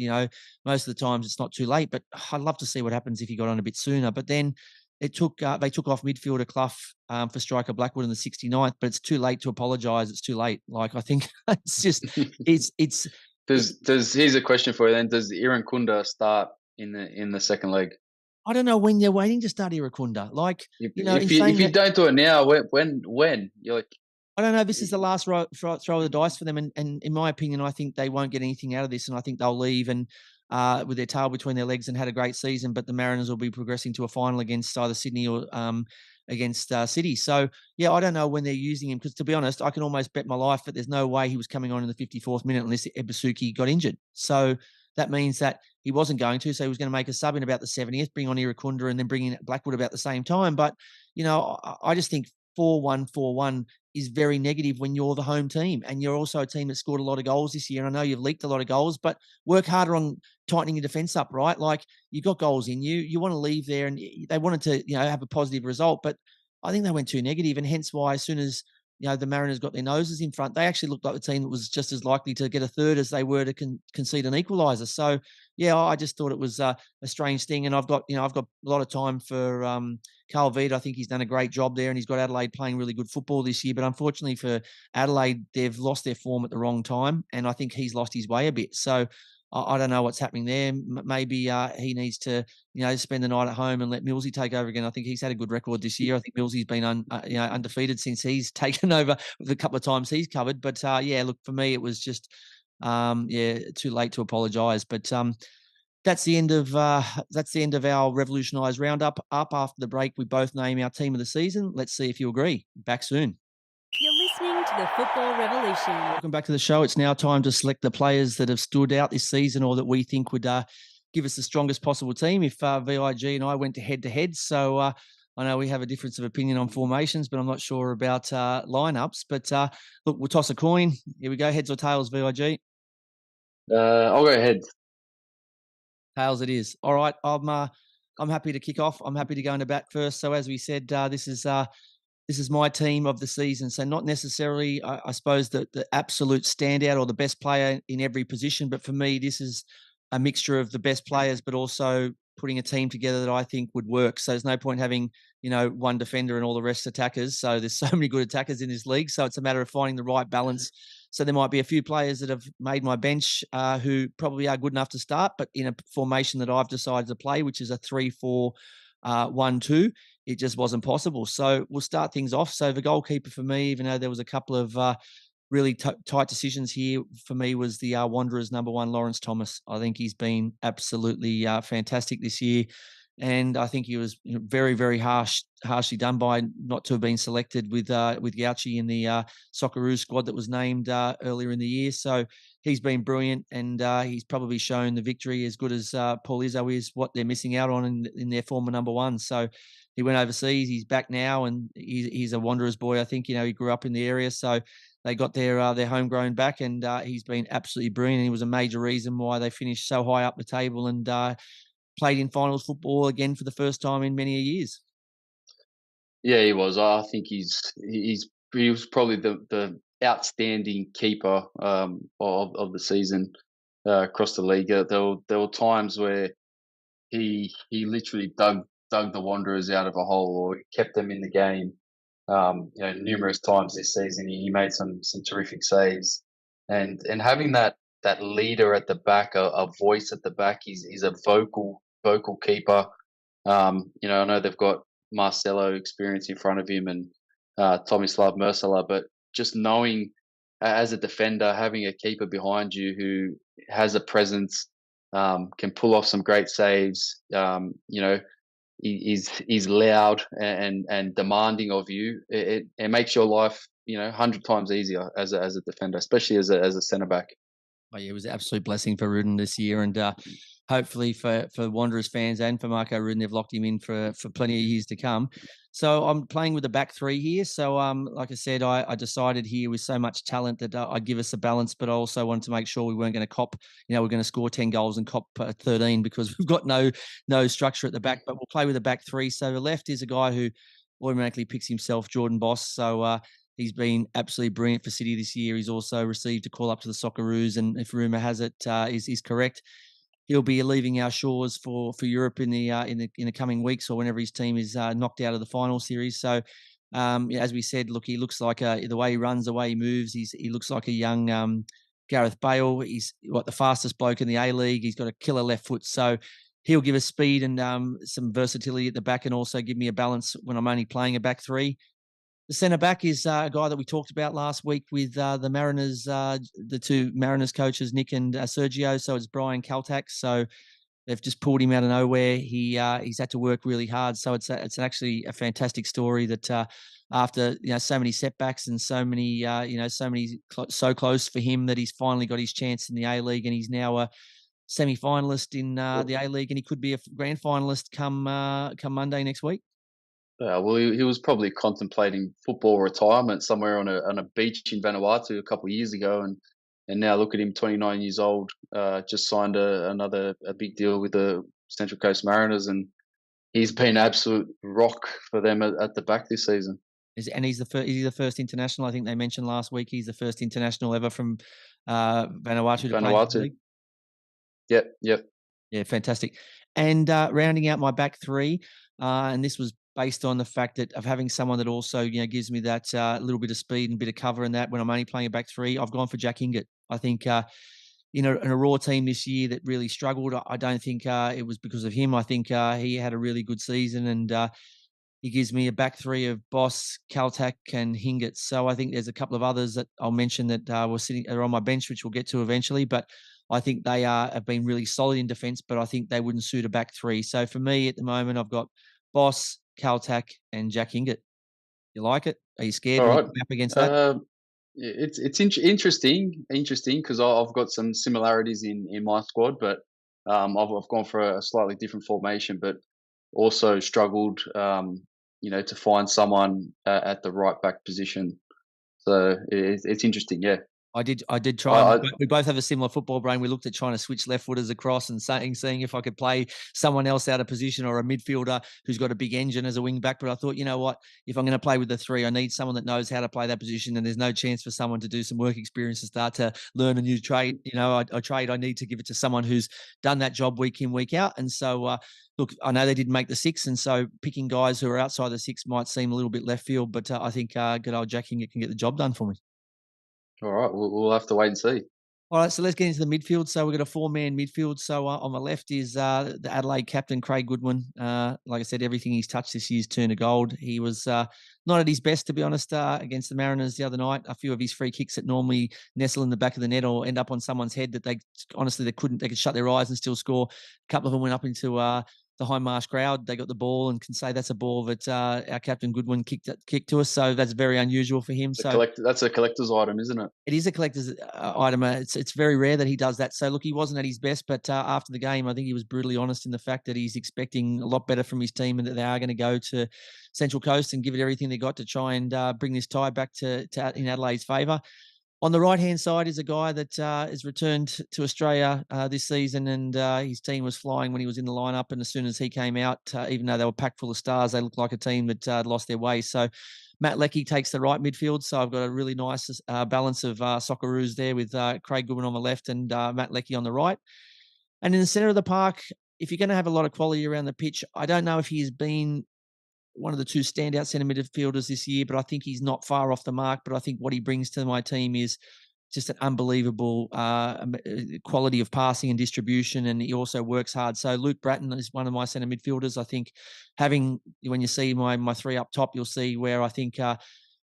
most of the times it's not too late. But I'd love to see what happens if he got on a bit sooner. But then they took off midfielder Clough for striker Blackwood in the 69th. But it's too late to apologise. It's too late. Like, I think it's just it's. Here's a question for you then. Does Irakunda start in the second leg? I don't know when they're waiting to start Irakunda. Like, if you don't do it now, when you're like, I don't know. This is the last throw of the dice for them, and in my opinion, I think they won't get anything out of this, and I think they'll leave and with their tail between their legs and had a great season. But the Mariners will be progressing to a final against either Sydney or against City. So yeah, I don't know when they're using him, because to be honest, I can almost bet my life that there's no way he was coming on in the 54th minute unless Ibasuki got injured. So that means that he wasn't going to. So he was going to make a sub in about the 70th, bring on Irakunda, and then bring in Blackwood about the same time. But I just think 4-1-4-1 is very negative when you're the home team and you're also a team that scored a lot of goals this year. And I know you've leaked a lot of goals, but work harder on tightening your defense up, right? Like you got goals in you. You want to leave there, and they wanted to, have a positive result, but I think they went too negative, and hence why as soon as the Mariners got their noses in front, they actually looked like the team that was just as likely to get a third as they were to concede an equaliser. So, yeah, I just thought it was a strange thing, and I've got a lot of time for Carl Veed. I think he's done a great job there, and he's got Adelaide playing really good football this year. But unfortunately for Adelaide, they've lost their form at the wrong time, and I think he's lost his way a bit. So I don't know what's happening there. Maybe he needs to, spend the night at home and let Millsy take over again. I think he's had a good record this year. I think Millsy's been undefeated since he's taken over the couple of times he's covered. But look, for me, it was just too late to apologise. But that's the end of our Revolutionised Roundup. Up after the break, we both name our team of the season. Let's see if you agree. Back soon. You're listening to the Football Revolution. Welcome back to the show. It's now time to select the players that have stood out this season or that we think would give us the strongest possible team if VIG and I went head-to-head. So I know we have a difference of opinion on formations, but I'm not sure about lineups. But look, we'll toss a coin. Here we go. Heads or tails, VIG? I'll go heads. Tails it is. All right. I'm happy to kick off. I'm happy to go into bat first. So as we said, this is my team of the season. So not necessarily, I suppose, the absolute standout or the best player in every position. But for me, this is a mixture of the best players, but also putting a team together that I think would work. So there's no point having, one defender and all the rest attackers. So there's so many good attackers in this league. So it's a matter of finding the right balance. So there might be a few players that have made my bench who probably are good enough to start, but in a formation that I've decided to play, which is a 3-4-1-2. It just wasn't possible. So we'll start things off. So the goalkeeper for me, even though there was a couple of really tight decisions here, for me was the Wanderers number 1, Lawrence Thomas. I think he's been absolutely fantastic this year. And I think he was very, very harshly done by not to have been selected with Gauci in the Socceroos squad that was named earlier in the year. So he's been brilliant, and he's probably shown the victory as good as Paul Izzo is, what they're missing out on in their former number 1. So he went overseas. He's back now, and he's a Wanderers boy. I think he grew up in the area, so they got their homegrown back, and he's been absolutely brilliant. He was a major reason why they finished so high up the table and played in finals football again for the first time in many years. Yeah, he was. I think he was probably the outstanding keeper of the season across the league. There were times where he literally dug the Wanderers out of a hole, or kept them in the game. Numerous times this season, he made some terrific saves, and having that leader at the back, a voice at the back. He's a vocal keeper. I know they've got Marcelo experience in front of him and Tomislav Mersala, but just knowing as a defender, having a keeper behind you who has a presence, can pull off some great saves. He's loud and demanding of you. It makes your life 100 times easier as a defender, especially as a centre back. Oh, yeah, it was an absolute blessing for Rudin this year, and hopefully for Wanderers fans and for Marco Rudin, they've locked him in for plenty of years to come. So I'm playing with a back 3 here. So like I said, I decided here with so much talent that I'd give us a balance, but I also wanted to make sure we weren't going to cop, we're going to score 10 goals and cop 13 because we've got no structure at the back. But we'll play with a back 3. So the left is a guy who automatically picks himself, Jordan Boss. So he's been absolutely brilliant for City this year. He's also received a call up to the Socceroos, and if rumour has it, is correct, he'll be leaving our shores for Europe in the coming weeks, or whenever his team is knocked out of the final series. So, as we said, look, he looks like the way he runs, the way he moves. He looks like a young Gareth Bale. He's the fastest bloke in the A-League. He's got a killer left foot, so he'll give us speed and some versatility at the back, and also give me a balance when I'm only playing a back 3. The centre back is a guy that we talked about last week with the Mariners, the 2 Mariners coaches, Nick and Sergio. So it's Brian Kaltak. So they've just pulled him out of nowhere. He's had to work really hard. So it's actually a fantastic story that after so many setbacks and so many so close for him, that he's finally got his chance in the A-League, and he's now a semi-finalist in the A-League, and he could be a grand finalist come Monday next week. Well, he was probably contemplating football retirement somewhere on a beach in Vanuatu a couple of years ago, and now look at him, 29 years old, just signed a big deal with the Central Coast Mariners, and he's been absolute rock for them at the back this season. He's the first international. I think they mentioned last week he's the first international ever from Vanuatu to play in the league. Yep. Yeah, fantastic. And rounding out my back three, and this was based on the fact that of having someone that also gives me that little bit of speed and bit of cover, and that when I'm only playing a back three, I've gone for Jack Ingot. I think in a Raw team this year that really struggled, I don't think it was because of him. I think he had a really good season, and he gives me a back three of Boss, Kaltak, and Hingett. So I think there's a couple of others that I'll mention that are on my bench, which we'll get to eventually. But I think they have been really solid in defence, but I think they wouldn't suit a back three. So for me at the moment, I've got Boss, Kaltak, and Jack Hingett. You like it? Are you scared All when right. you come up against that? It's interesting because I've got some similarities in my squad, but I've gone for a slightly different formation, but also struggled, to find someone at the right back position. So it's interesting, yeah. I did try. I, We both have a similar football brain. We looked at trying to switch left footers across and seeing if I could play someone else out of position or a midfielder who's got a big engine as a wing back. But I thought, you know what? If I'm going to play with the three, I need someone that knows how to play that position. And there's no chance for someone to do some work experience and start to learn a new trade. I need to give it to someone who's done that job week in, week out. And so, look, I know they didn't make the six, and so picking guys who are outside the six might seem a little bit left field. But I think good old Jack Hingett can get the job done for me. all right, we'll have to wait and see. All right, so let's get into the midfield. So we've got a four-man midfield. So on my left is the Adelaide captain, Craig Goodwin. Like I said, everything he's touched this year's turned to gold. He was not at his best, to be honest, against the Mariners the other night. A few of his free kicks that normally nestle in the back of the net or end up on someone's head that they could shut their eyes and still score. A couple of them went up into the High Marsh crowd. They got the ball and can say that's a ball that our captain Goodwin kicked to us. So that's very unusual for him. That's a collector's item, isn't it? It is a collector's item. It's very rare that he does that. So look, he wasn't at his best, but after the game, I think he was brutally honest in the fact that he's expecting a lot better from his team and that they are going to go to Central Coast and give it everything they got to try and bring this tie back to in Adelaide's favour. On the right-hand side is a guy that has returned to Australia this season, and his team was flying when he was in the lineup. And as soon as he came out, even though they were packed full of stars, they looked like a team that lost their way. So Matt Leckie takes the right midfield. So I've got a really nice balance of Socceroos there with Craig Goodwin on the left and Matt Leckie on the right. And in the centre of the park, if you're going to have a lot of quality around the pitch, I don't know if he's been one of the two standout centre midfielders this year, but I think he's not far off the mark. But I think what he brings to my team is just an unbelievable quality of passing and distribution, and he also works hard. So Luke Bratton is one of my centre midfielders. I think when you see my three up top, you'll see where I think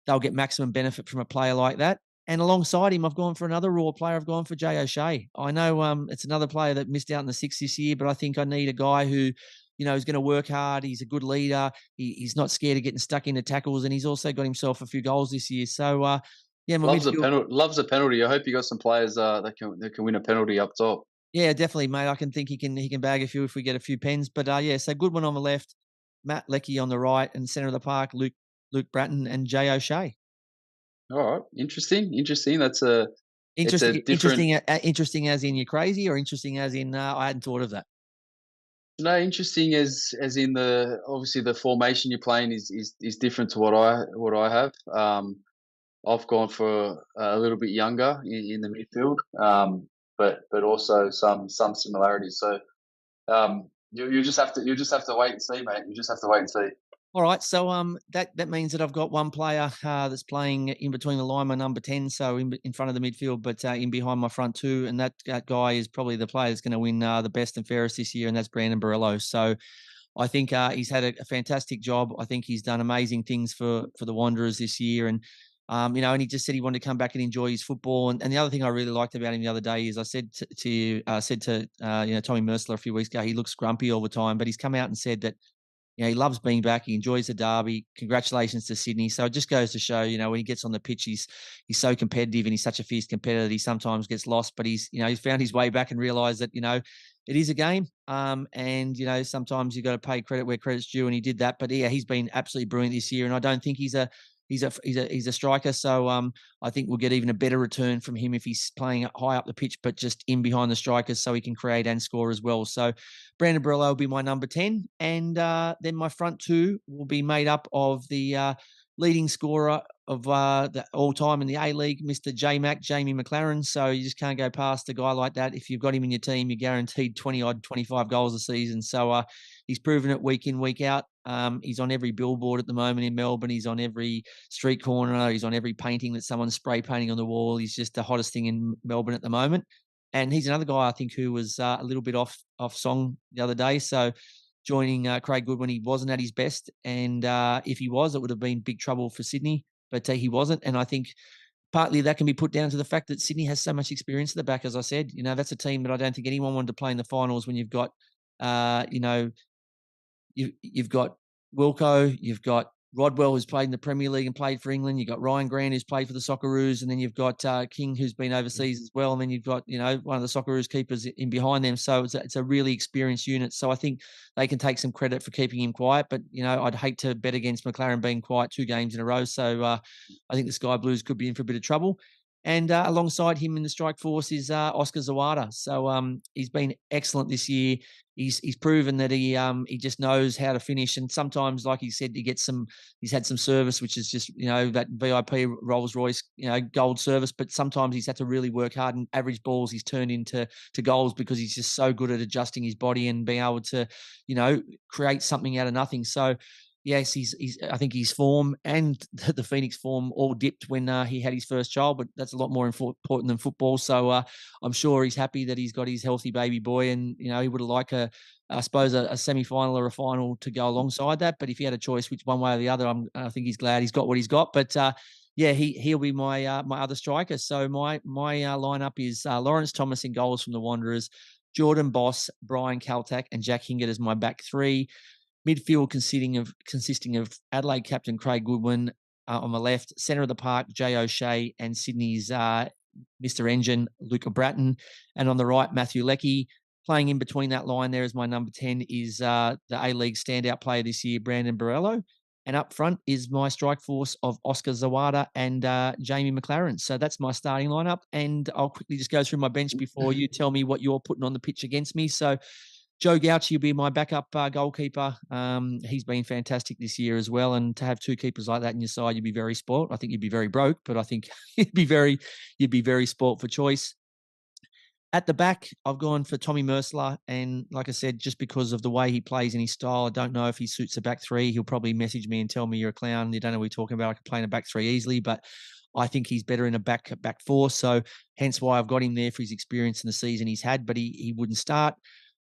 they'll get maximum benefit from a player like that. And alongside him, I've gone for another Raw player. I've gone for Jay O'Shea. I know it's another player that missed out in the six this year, but I think I need a guy who he's going to work hard. He's a good leader. He's not scared of getting stuck into tackles, and he's also got himself a few goals this year. So, loves a penalty. I hope you got some players that can win a penalty up top. Yeah, definitely, mate. I can think he can bag a few if we get a few pens. But so Goodwin on the left, Matt Leckie on the right, and centre of the park, Luke Bratton and Jay O'Shea. All right, interesting. That's interesting as in you're crazy, or interesting as in I hadn't thought of that. No, interesting as in obviously the formation you're playing is different to what I have. I've gone for a little bit younger in the midfield, but also some similarities. So you just have to wait and see, mate. You just have to wait and see. All right, so that means that I've got one player that's playing in between the line, my number 10, so in front of the midfield, but in behind my front two, and that guy is probably the player that's going to win the best and fairest this year, and that's Brandon Borrello. So I think he's had a fantastic job. I think he's done amazing things for the Wanderers this year, and and he just said he wanted to come back and enjoy his football. And the other thing I really liked about him the other day is I said to Tommy Mercer a few weeks ago, he looks grumpy all the time, but he's come out and said that he loves being back. He enjoys the derby. Congratulations to Sydney. So it just goes to show, when he gets on the pitch, he's so competitive and he's such a fierce competitor that he sometimes gets lost. But he's found his way back and realised that, it is a game. And, sometimes you got to pay credit where credit's due, and he did that. But yeah, he's been absolutely brilliant this year, and I don't think he's a striker. So I think we'll get even a better return from him if he's playing high up the pitch, but just in behind the strikers, so he can create and score as well. So Brandon Borello will be my number 10, and then my front two will be made up of the leading scorer of the all-time in the A-League, Mr. Jamie McLaren. So you just can't go past a guy like that. If you've got him in your team, you're guaranteed 20-odd, 25 goals a season. So he's proven it week in, week out. He's on every billboard at the moment in Melbourne. He's on every street corner. He's on every painting that someone's spray painting on the wall. He's just the hottest thing in Melbourne at the moment. And he's another guy, I think, who was a little bit off song the other day. So joining Craig Goodwin, he wasn't at his best. And if he was, it would have been big trouble for Sydney. But he wasn't. And I think partly that can be put down to the fact that Sydney has so much experience at the back. As I said, that's a team that I don't think anyone wanted to play in the finals when you've got, you've got Wilco, you've got Rodwell, who's played in the Premier League and played for England. You've got Ryan Grant, who's played for the Socceroos, and then you've got King, who's been overseas as well. And then you've got, one of the Socceroos keepers in behind them. So it's a really experienced unit. So I think they can take some credit for keeping him quiet. But, I'd hate to bet against McLaren being quiet 2 games in a row. So I think the Sky Blues could be in for a bit of trouble. And alongside him in the strike force is Oscar Zawada. So he's been excellent this year. He's proven that he just knows how to finish. And sometimes, like he said, he's had some service, which is just, that VIP Rolls Royce, gold service. But sometimes he's had to really work hard, and average balls he's turned into goals because he's just so good at adjusting his body and being able to, create something out of nothing. So yes, I think his form and the Phoenix form all dipped when he had his first child, but that's a lot more important than football. So I'm sure he's happy that he's got his healthy baby boy, and he would have liked a semi-final or a final to go alongside that. But if he had a choice, which one way or the other, I think he's glad he's got what he's got. But he'll be my my other striker. So my lineup is Lawrence Thomas in goals from the Wanderers, Jordan Boss, Brian Kaltak, and Jack Hingert as my back three. Midfield consisting of Adelaide captain Craig Goodwin on the left, centre of the park Jay O'Shea, and Sydney's Mr. Engine Luca Bratton, and on the right Matthew Leckie. Playing in between that line there as my number 10 is the A-League standout player this year, Brandon Borello. And up front is my strike force of Oscar Zawada and Jamie McLaren. So that's my starting lineup. And I'll quickly just go through my bench before you tell me what you're putting on the pitch against me. So Joe Gauci will be my backup goalkeeper. He's been fantastic this year as well. And to have 2 keepers like that in your side, you'd be very spoilt. I think you'd be very broke, but I think you'd be very spoilt for choice. At the back, I've gone for Tommy Merceler. And like I said, just because of the way he plays and his style, I don't know if he suits a back 3. He'll probably message me and tell me you're a clown. You don't know what you're talking about. I could play in a back 3 easily, but I think he's better in a back 4. So hence why I've got him there for his experience in the season he's had, but he wouldn't start.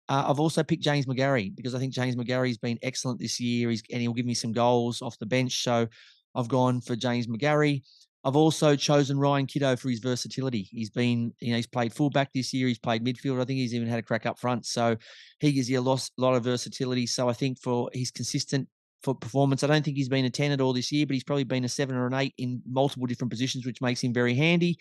I've also picked James McGarry because I think James McGarry's been excellent this year. And he'll give me some goals off the bench. So I've gone for James McGarry. I've also chosen Ryan Kiddo for his versatility. He's been, he's played fullback this year. He's played midfield. I think he's even had a crack up front. So he gives you a lot of versatility. So I think for his consistent performance, I don't think he's been a 10 at all this year, but he's probably been a 7 or an 8 in multiple different positions, which makes him very handy.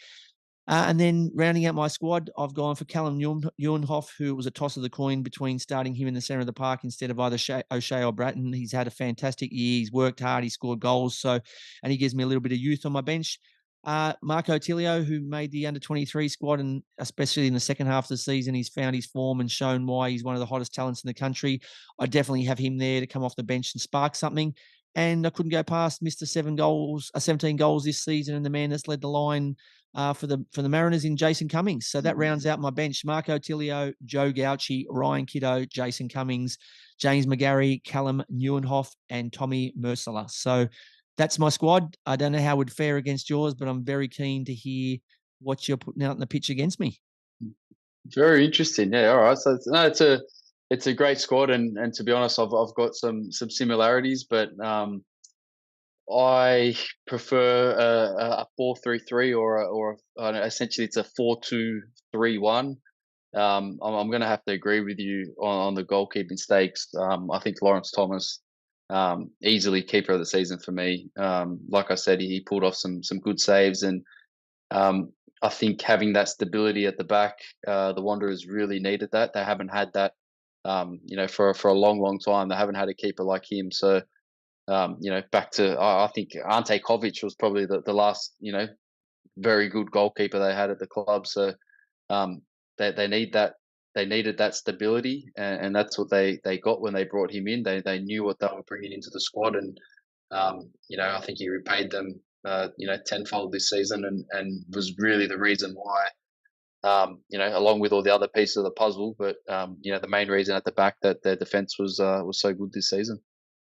And then rounding out my squad, I've gone for Callum Nieuwenhof, who was a toss of the coin between starting him in the centre of the park instead of either O'Shea or Bratton. He's had a fantastic year. He's worked hard. He scored goals. And he gives me a little bit of youth on my bench. Marco Tilio, who made the under-23 squad, and especially in the second half of the season, he's found his form and shown why he's one of the hottest talents in the country. I definitely have him there to come off the bench and spark something. And I couldn't go past Mr. 17 goals this season, and the man that's led the line for the Mariners in Jason Cummings. So that rounds out my bench: Marco Tilio, Joe Gauci, Ryan Kiddo, Jason Cummings, James McGarry, Callum Nieuwenhof, and Tommy Merceler. So that's my squad. I don't know how it would fare against yours, but I'm very keen to hear what you're putting out in the pitch against me. Very interesting. Yeah. All right. So it's a great squad, and to be honest, I've got some similarities, but I prefer a 4-3-3 or essentially it's a 4-2-3-1. I'm going to have to agree with you on the goalkeeping stakes. I think Lawrence Thomas, easily keeper of the season for me. Like I said, he pulled off some good saves, and I think having that stability at the back, the Wanderers really needed that. They haven't had that, for a long, long time. They haven't had a keeper like him. So, back to I think Ante Kovic was probably the last, very good goalkeeper they had at the club. So, they need that. They needed that stability, and that's what they got when they brought him in. They knew what they were bringing into the squad, and I think he repaid them, tenfold this season, and was really the reason why. Along with all the other pieces of the puzzle, but the main reason at the back that their defense was so good this season.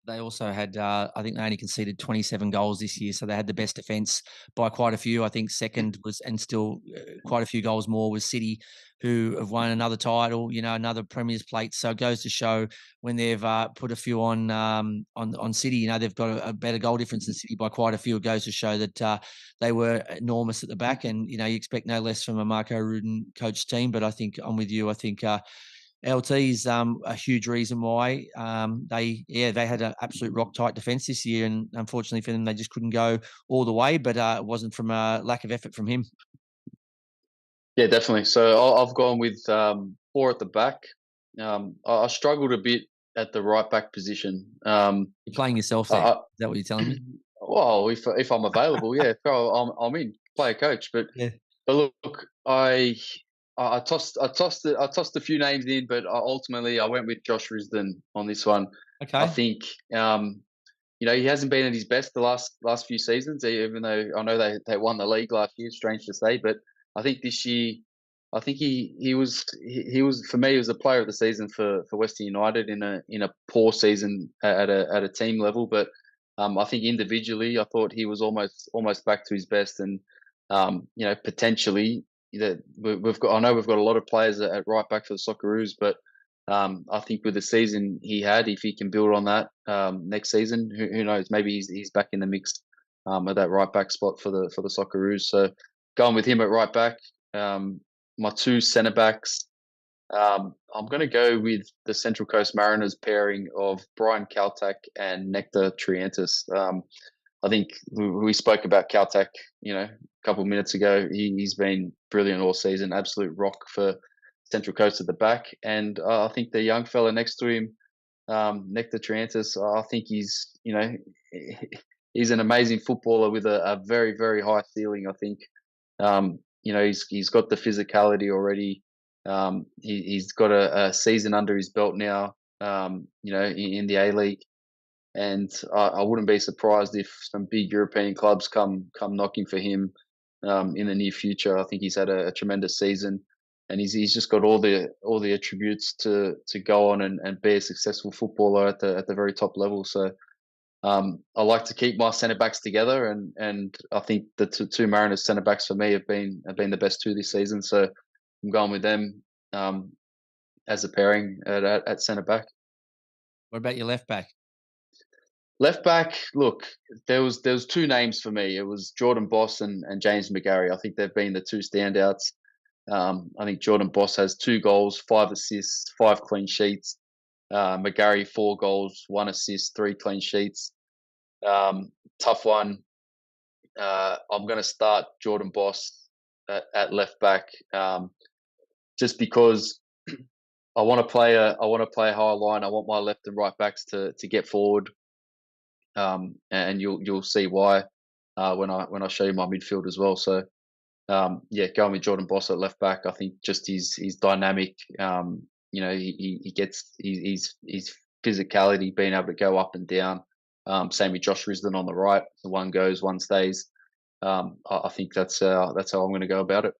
They also had, I think they only conceded 27 goals this year, so they had the best defence by quite a few. I think second was, and still quite a few goals more, was City, who have won another title, another Premier's plate. So it goes to show when they've put a few on City, they've got a better goal difference than City by quite a few. It goes to show that they were enormous at the back, and you expect no less from a Marco Rudin coach team. But I think I'm with you. I think. LT is a huge reason why they had an absolute rock tight defence this year, and unfortunately for them, they just couldn't go all the way. But it wasn't from a lack of effort from him. Yeah, definitely. So I've gone with 4 at the back. I struggled a bit at the right back position. You're playing yourself there. Is that what you're telling me? Well, if I'm available, yeah, I'm in. Play a coach, but yeah. But look, I tossed a few names in, but ultimately I went with Josh Risdon on this one. Okay. I think he hasn't been at his best the last few seasons, even though I know they won the league last year. Strange to say, but I think this year, I think he was for me, he was the player of the season for Western United in a poor season at a team level. But I think individually, I thought he was almost back to his best, and potentially that I know we've got a lot of players at right back for the Socceroos, but I think with the season he had, if he can build on that next season, who knows? Maybe he's back in the mix at that right back spot for the Socceroos. So going with him at right back. My 2 centre backs. I'm going to go with the Central Coast Mariners pairing of Brian Kaltak and Nectar Triantis. I think we spoke about Kaltak, a couple of minutes ago. He's been brilliant all season, absolute rock for Central Coast at the back. And I think the young fella next to him, Nectar Triantis, I think he's an amazing footballer with a very, very high ceiling, I think. He's got the physicality already. He's got a season under his belt now, in the A-League. And I wouldn't be surprised if some big European clubs come knocking for him in the near future. I think he's had a tremendous season, and he's just got all the attributes to go on and be a successful footballer at the very top level. So I like to keep my centre backs together, and I think the two Mariners centre backs for me have been the best 2 this season. So I'm going with them as a pairing at centre back. What about your left back? Left back, look, there was 2 names for me. It was Jordan Boss and James McGarry. I think they've been the 2 standouts. I think Jordan Boss has 2 goals, 5 assists, 5 clean sheets. McGarry 4 goals, 1 assist, 3 clean sheets. Tough one. I'm going to start Jordan Boss at left back, just because I want to play a high line. I want my left and right backs to get forward. And you'll see why when I show you my midfield as well. So going with Jordan Boss at left back. I think just he's dynamic. He gets his physicality, being able to go up and down. Same with Josh Risdon on the right. So one goes, one stays. I think that's how I'm going to go about it.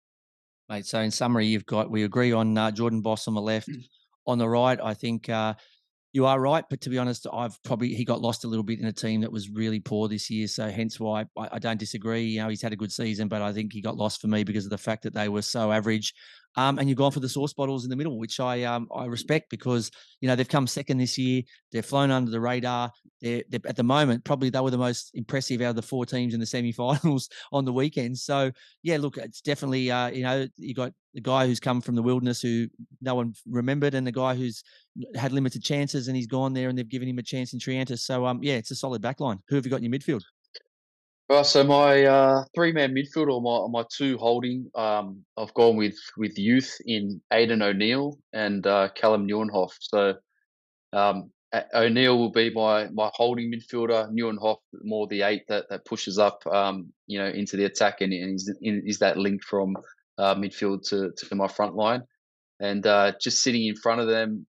Mate, so in summary, we agree on Jordan Boss on the left. On the right, I think you are right, but to be honest, he got lost a little bit in a team that was really poor this year, so hence why I don't disagree. He's had a good season, but I think he got lost for me because of the fact that they were so average. And you've gone for the sauce bottles in the middle, which I respect because they've come second this year. They've flown under the radar. They're at the moment probably they were the most impressive out of the 4 teams in the semi-finals on the weekend. So yeah, look, it's definitely you got the guy who's come from the wilderness who no one remembered, and the guy who's had limited chances and he's gone there and they've given him a chance in Triantis. So it's a solid backline. Who have you got in your midfield? So my three-man midfield, or my two holding, I've gone with youth in Aidan O'Neill and Callum Neuenhoff. So O'Neill will be my holding midfielder. Neuenhoff more the 8 that pushes up, into the attack, and is that link from midfield to my front line. And just sitting in front of them,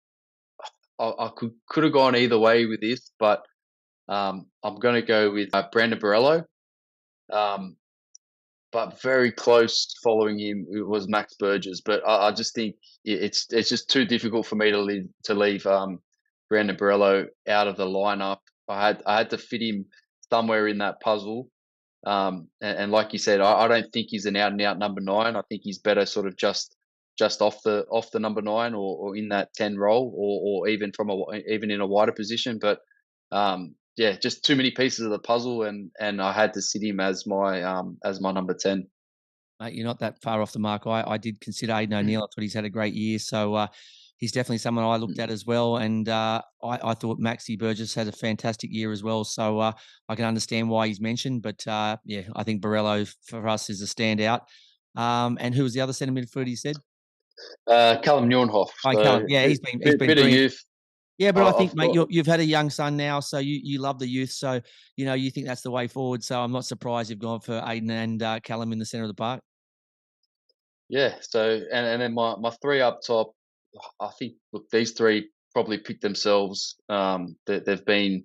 I could have gone either way with this, but I'm going to go with Brandon Borello. Um, but very close following him it was Max Burgess. But I just think it's just too difficult for me to leave Brandon Borello out of the lineup. I had to fit him somewhere in that puzzle. And like you said, I don't think he's an out and out number 9. I think he's better sort of just off the number 9, or in that 10 role, or even even in a wider position. But yeah, just too many pieces of the puzzle, and I had to sit him as my number 10. Mate, you're not that far off the mark. I did consider Aidan O'Neill. I thought he's had a great year. So he's definitely someone I looked at as well. And I thought Maxi Burgess had a fantastic year as well. So I can understand why he's mentioned. But yeah, I think Borello for us is a standout. And who was the other centre midfielder you said? Callum Neuenhoff. Oh, So Callum. Yeah, he's been bit of brilliant. youth. Yeah, but I think, I've mate, got you've had a young son now, so you love the youth. So, you think that's the way forward. So I'm not surprised you've gone for Aidan and Callum in the centre of the park. Yeah. So and then my 3 up top, I think, look, these 3 probably picked themselves. They've been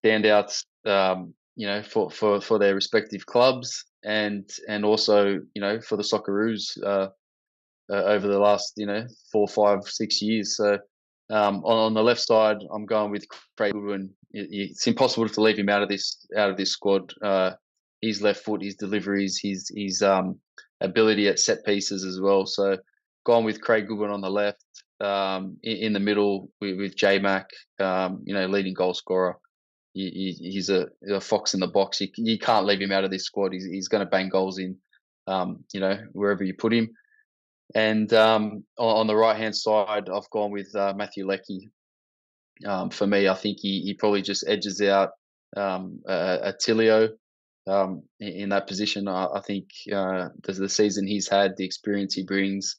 standouts, for their respective clubs, and also for the Socceroos over the last 4, 5, 6 years. So on the left side, I'm going with Craig Goodwin. It's impossible to leave him out of this squad. His left foot, his deliveries, his ability at set pieces as well. So gone with Craig Goodwin on the left. In the middle with J Mac, leading goal scorer. He's a fox in the box. You can't leave him out of this squad. He's going to bang goals in, wherever you put him. And on the right hand side, I've gone with Matthew Leckie. For me, I think he probably just edges out Tilio in that position. I think the season he's had, the experience he brings,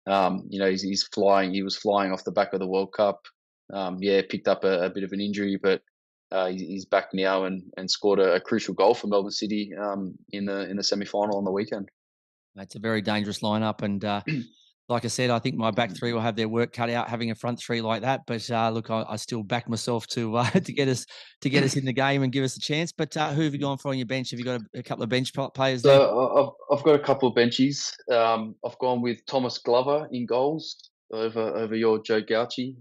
he's flying. He was flying off the back of the World Cup. Picked up a bit of an injury, but he's back now and scored a crucial goal for Melbourne City in the semi final on the weekend. It's a very dangerous lineup, and like I said, I think my back 3 will have their work cut out having a front 3 like that. But look, I still back myself to to get us in the game and give us a chance. But who have you gone for on your bench? Have you got a couple of bench players there? So I've got a couple of benchies. I've gone with Thomas Glover in goals over your Joe Gauci.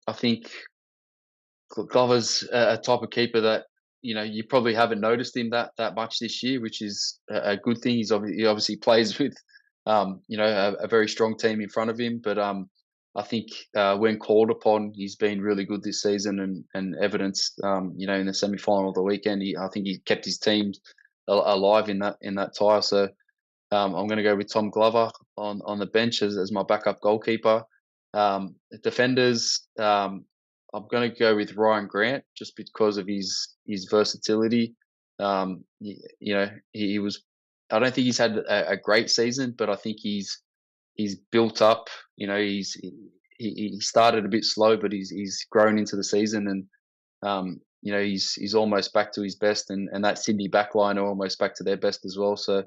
I think Glover's a type of keeper that you probably haven't noticed him that much this year, which is a good thing. He obviously plays with a very strong team in front of him, but I think when called upon, he's been really good this season, and evidenced in the semi final of the weekend. I think he kept his team alive in that tie. So I'm going to go with Tom Glover on the bench as my backup goalkeeper. Defenders, I'm going to go with Ryan Grant just because of his versatility. He was. I don't think he's had a great season, but I think he's built up. He started a bit slow, but he's grown into the season, and he's almost back to his best, and that Sydney backline are almost back to their best as well. So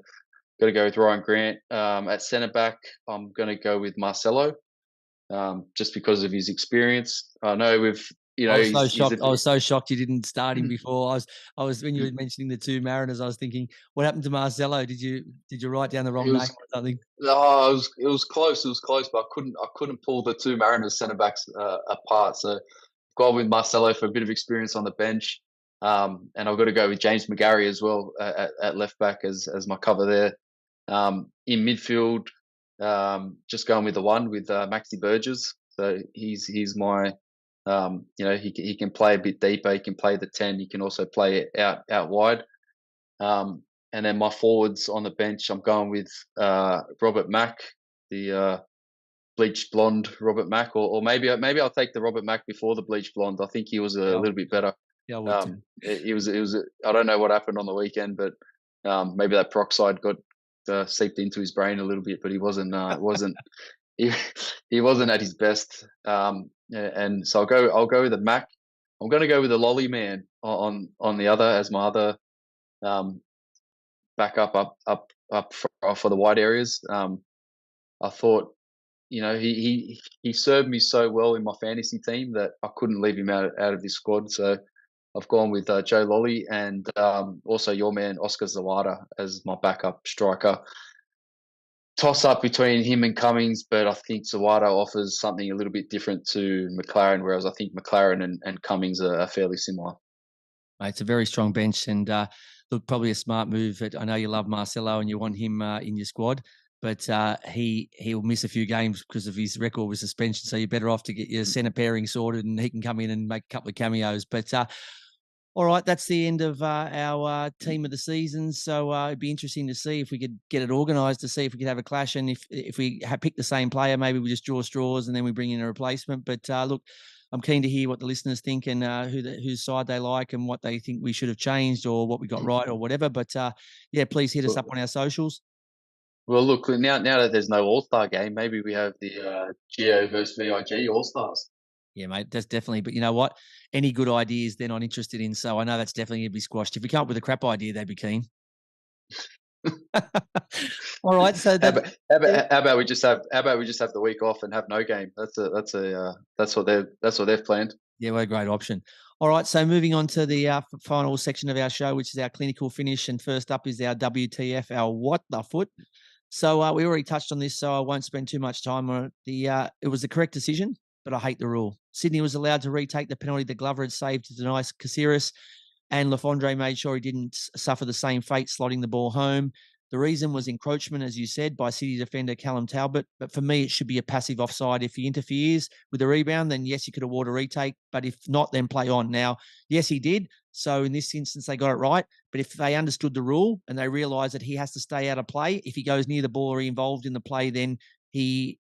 got to go with Ryan Grant. At centre back, I'm going to go with Marcelo. Just because of his experience. I know I was so shocked you didn't start him before. I was when you were mentioning the 2 Mariners, I was thinking, what happened to Marcelo? Did you write down the wrong name or something? No, it was close. It was close, but I couldn't pull the 2 Mariners centre backs apart. So gone with Marcelo for a bit of experience on the bench, and I've got to go with James McGarry as well at left back as my cover there. In midfield, just going with the 1 with Maxi Burgess. So he's my he can play a bit deeper. He can play the 10. He can also play it out wide. And then my forwards on the bench, I'm going with Robert Mack, the bleached blonde Robert Mack, or maybe I'll take the Robert Mack before the bleached blonde. I think he was a little bit better. Yeah, I would too. It was I don't know what happened on the weekend, but maybe that peroxide got seeped into his brain a little bit, but he wasn't he, he wasn't at his best. And so I'll go with the Mac. I'm going to go with the Lolly Man on the other as my other backup for the wide areas. I thought, he served me so well in my fantasy team that I couldn't leave him out of this squad. So I've gone with Joe Lolly and also your man Oscar Zawada as my backup striker. Toss up between him and Cummings, but I think Zawada offers something a little bit different to McLaren, whereas I think McLaren and Cummings are fairly similar. Mate, it's a very strong bench, and look, probably a smart move. I know you love Marcelo and you want him in your squad, but he'll miss a few games because of his record with suspension. So you're better off to get your centre pairing sorted, and he can come in and make a couple of cameos. But all right, that's the end of our team of the season. So it'd be interesting to see if we could get it organised, to see if we could have a clash, and if we pick the same player, maybe we just draw straws and then we bring in a replacement. But look, I'm keen to hear what the listeners think and whose side they like and what they think we should have changed or what we got right or whatever. But yeah, please hit us up on our socials. Well, look, now that there's no All-Star game, maybe we have the Gio versus VIG All-Stars. Yeah, mate, that's definitely. But you know what? Any good ideas they're not interested in. So I know that's definitely going to be squashed. If we come up with a crap idea, they'd be keen. All right. So how about we just have the week off and have no game? That's what they've planned. Yeah, what a great option. All right. So moving on to the final section of our show, which is our clinical finish. And first up is our WTF, our what the foot. So we already touched on this, so I won't spend too much time on it. It was the correct decision, but I hate the rule. Sydney was allowed to retake the penalty that Glover had saved to deny Caceres, and Lafondre made sure he didn't suffer the same fate slotting the ball home. The reason was encroachment, as you said, by City defender Callum Talbot. But for me, it should be a passive offside. If he interferes with the rebound, then yes, you could award a retake. But if not, then play on. Now, yes, he did. So in this instance, they got it right. But if they understood the rule and they realised that he has to stay out of play, if he goes near the ball or involved in the play, then the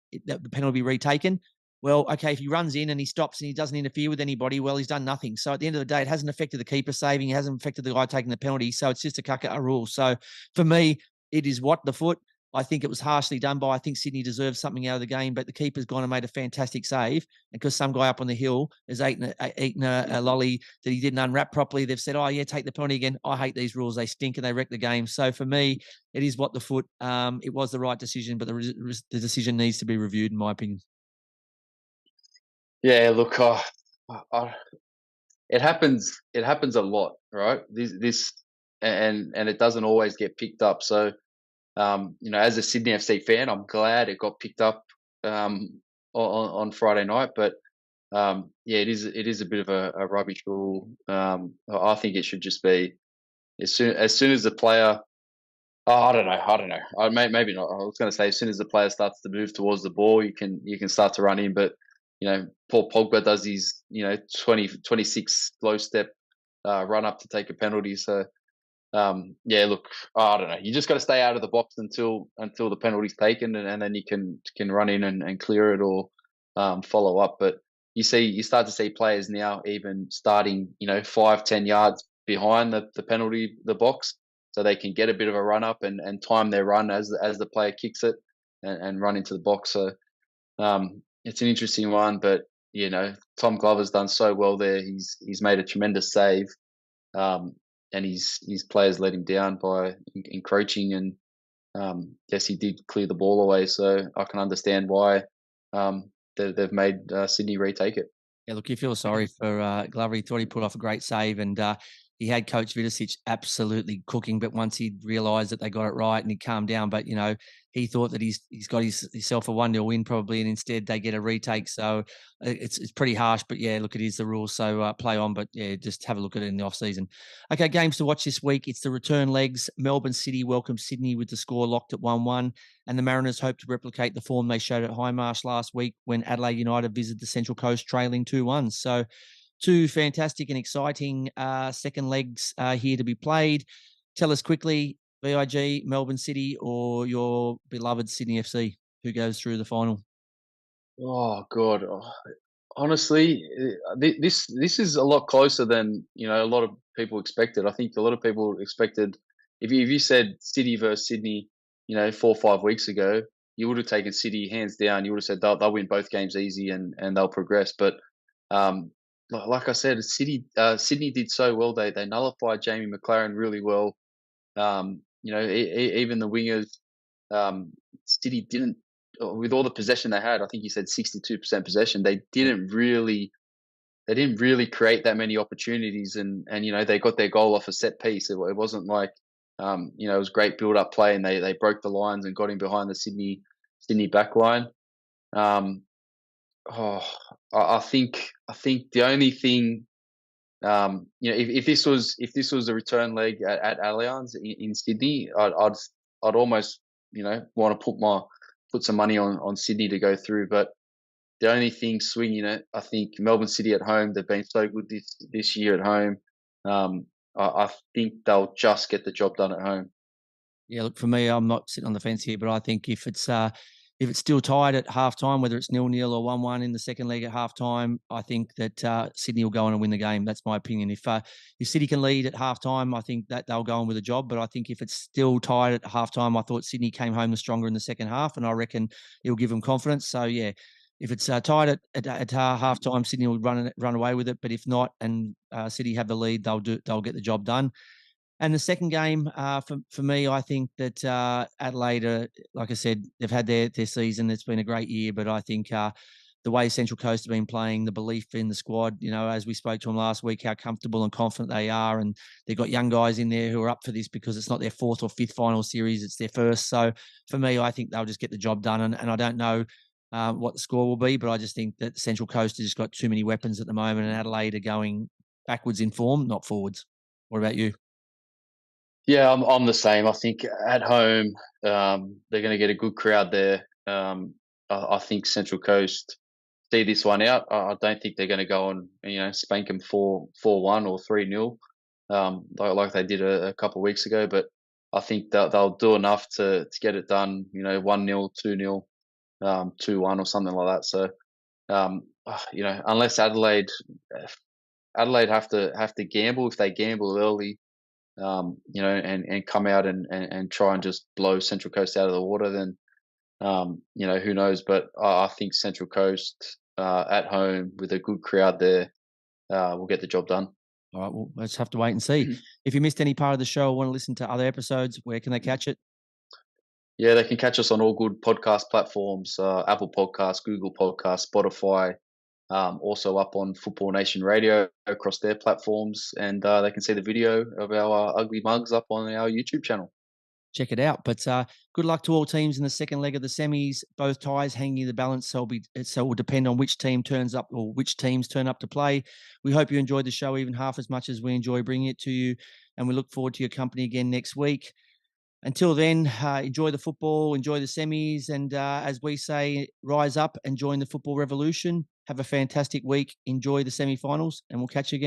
penalty will be retaken. Well, okay, if he runs in and he stops and he doesn't interfere with anybody, well, he's done nothing. So at the end of the day, it hasn't affected the keeper saving. It hasn't affected the guy taking the penalty. So it's just a kaka rule. So for me, it is what the foot. I think it was harshly done by. I think Sydney deserves something out of the game, but the keeper's gone and made a fantastic save. And because some guy up on the hill has eaten a lolly that he didn't unwrap properly, they've said, oh, yeah, take the penalty again. I hate these rules. They stink and they wreck the game. So for me, it is what the foot. It was the right decision, but the decision needs to be reviewed, in my opinion. Yeah, look, it happens a lot, right? This and it doesn't always get picked up. So, as a Sydney FC fan, I'm glad it got picked up on Friday night. But yeah, it is a bit of a rubbish rule. I think it should just be as soon as the player. Oh, I don't know. Maybe not. I was going to say as soon as the player starts to move towards the ball, you can start to run in. But Paul Pogba does his 26 slow step run up to take a penalty. So yeah, look, I don't know. You just got to stay out of the box until the penalty's taken, and then you can run in and clear it or follow up. But you start to see players now even starting 5-10 yards behind the penalty the box, so they can get a bit of a run up and time their run as the player kicks it and run into the box. So it's an interesting one, but Tom Glover's done so well there. He's made a tremendous save, and his players let him down by encroaching, and yes, he did clear the ball away. So I can understand why they've made Sydney retake it. Yeah, look, you feel sorry for Glover. He thought he put off a great save, and he had Coach Vidicic absolutely cooking. But once he realised that they got it right and he calmed down, but he thought that he's got himself a 1-0 win probably, and instead they get a retake. So it's pretty harsh. But yeah, look, it is the rules. So play on. But yeah, just have a look at it in the off season. Okay, games to watch this week. It's the return legs. Melbourne City welcome Sydney with the score locked at 1-1. And the Mariners hope to replicate the form they showed at Highmarsh last week when Adelaide United visited the Central Coast trailing 2-1. So two fantastic and exciting second legs here to be played. Tell us quickly, VIG, Melbourne City, or your beloved Sydney FC, who goes through the final? Oh, God. Honestly, this is a lot closer than a lot of people expected. I think a lot of people expected if you said City versus Sydney, 4 or 5 weeks ago, you would have taken City hands down. You would have said they'll win both games easy and they'll progress. But um, like I said, Sydney did so well. They nullified Jamie McLaren really well. Even the wingers, um, City didn't, with all the possession they had. I think you said 62% possession. They didn't really create that many opportunities, and they got their goal off a set piece. It wasn't like it was great build up play, and they broke the lines and got in behind the Sydney back line. Um, oh, I think the only thing, if this was a return leg at Allianz in Sydney, I'd almost want to put some money on Sydney to go through. But the only thing swinging it, I think Melbourne City at home, they've been so good this year at home. I think they'll just get the job done at home. Yeah, look, for me, I'm not sitting on the fence here, but I think if it's still tied at halftime, whether it's 0-0 or 1-1 in the second leg at halftime, I think that Sydney will go on and win the game. That's my opinion. If City can lead at halftime, I think that they'll go on with a job. But I think if it's still tied at halftime, I thought Sydney came home the stronger in the second half, and I reckon it'll give them confidence. So yeah, if it's tied at halftime, Sydney will run away with it. But if not, and City have the lead, they'll get the job done. And the second game, for me, I think that Adelaide, like I said, they've had their season. It's been a great year, but I think the way Central Coast have been playing, the belief in the squad, as we spoke to them last week, how comfortable and confident they are, and they've got young guys in there who are up for this because it's not their fourth or fifth final series; it's their first. So for me, I think they'll just get the job done, and I don't know what the score will be, but I just think that Central Coast has just got too many weapons at the moment, and Adelaide are going backwards in form, not forwards. What about you? Yeah, I'm the same. I think at home, they're going to get a good crowd there. I think Central Coast see this one out. I don't think they're going to go and spank them 4-1 or 3-0, like they did a couple of weeks ago. But I think they'll do enough to get it done. 1-0, 2-0, 2-1 or something like that. So unless Adelaide have to gamble. If they gamble early, and come out and try and just blow Central Coast out of the water, then who knows? But I think Central Coast at home with a good crowd there will get the job done. All right, well, let's have to wait and see. If you missed any part of the show or want to listen to other episodes, where can they catch it? Yeah, they can catch us on all good podcast platforms, Apple Podcasts, Google Podcasts, Spotify, also up on Football Nation Radio across their platforms, and they can see the video of our ugly mugs up on our YouTube channel. Check it out. But good luck to all teams in the second leg of the semis. Both ties hanging in the balance, so it will depend on which team turns up or which teams turn up to play. We hope you enjoyed the show even half as much as we enjoy bringing it to you, and we look forward to your company again next week. Until then, enjoy the football, enjoy the semis, and as we say, rise up and join the football revolution. Have a fantastic week. Enjoy the semi-finals, and we'll catch you again.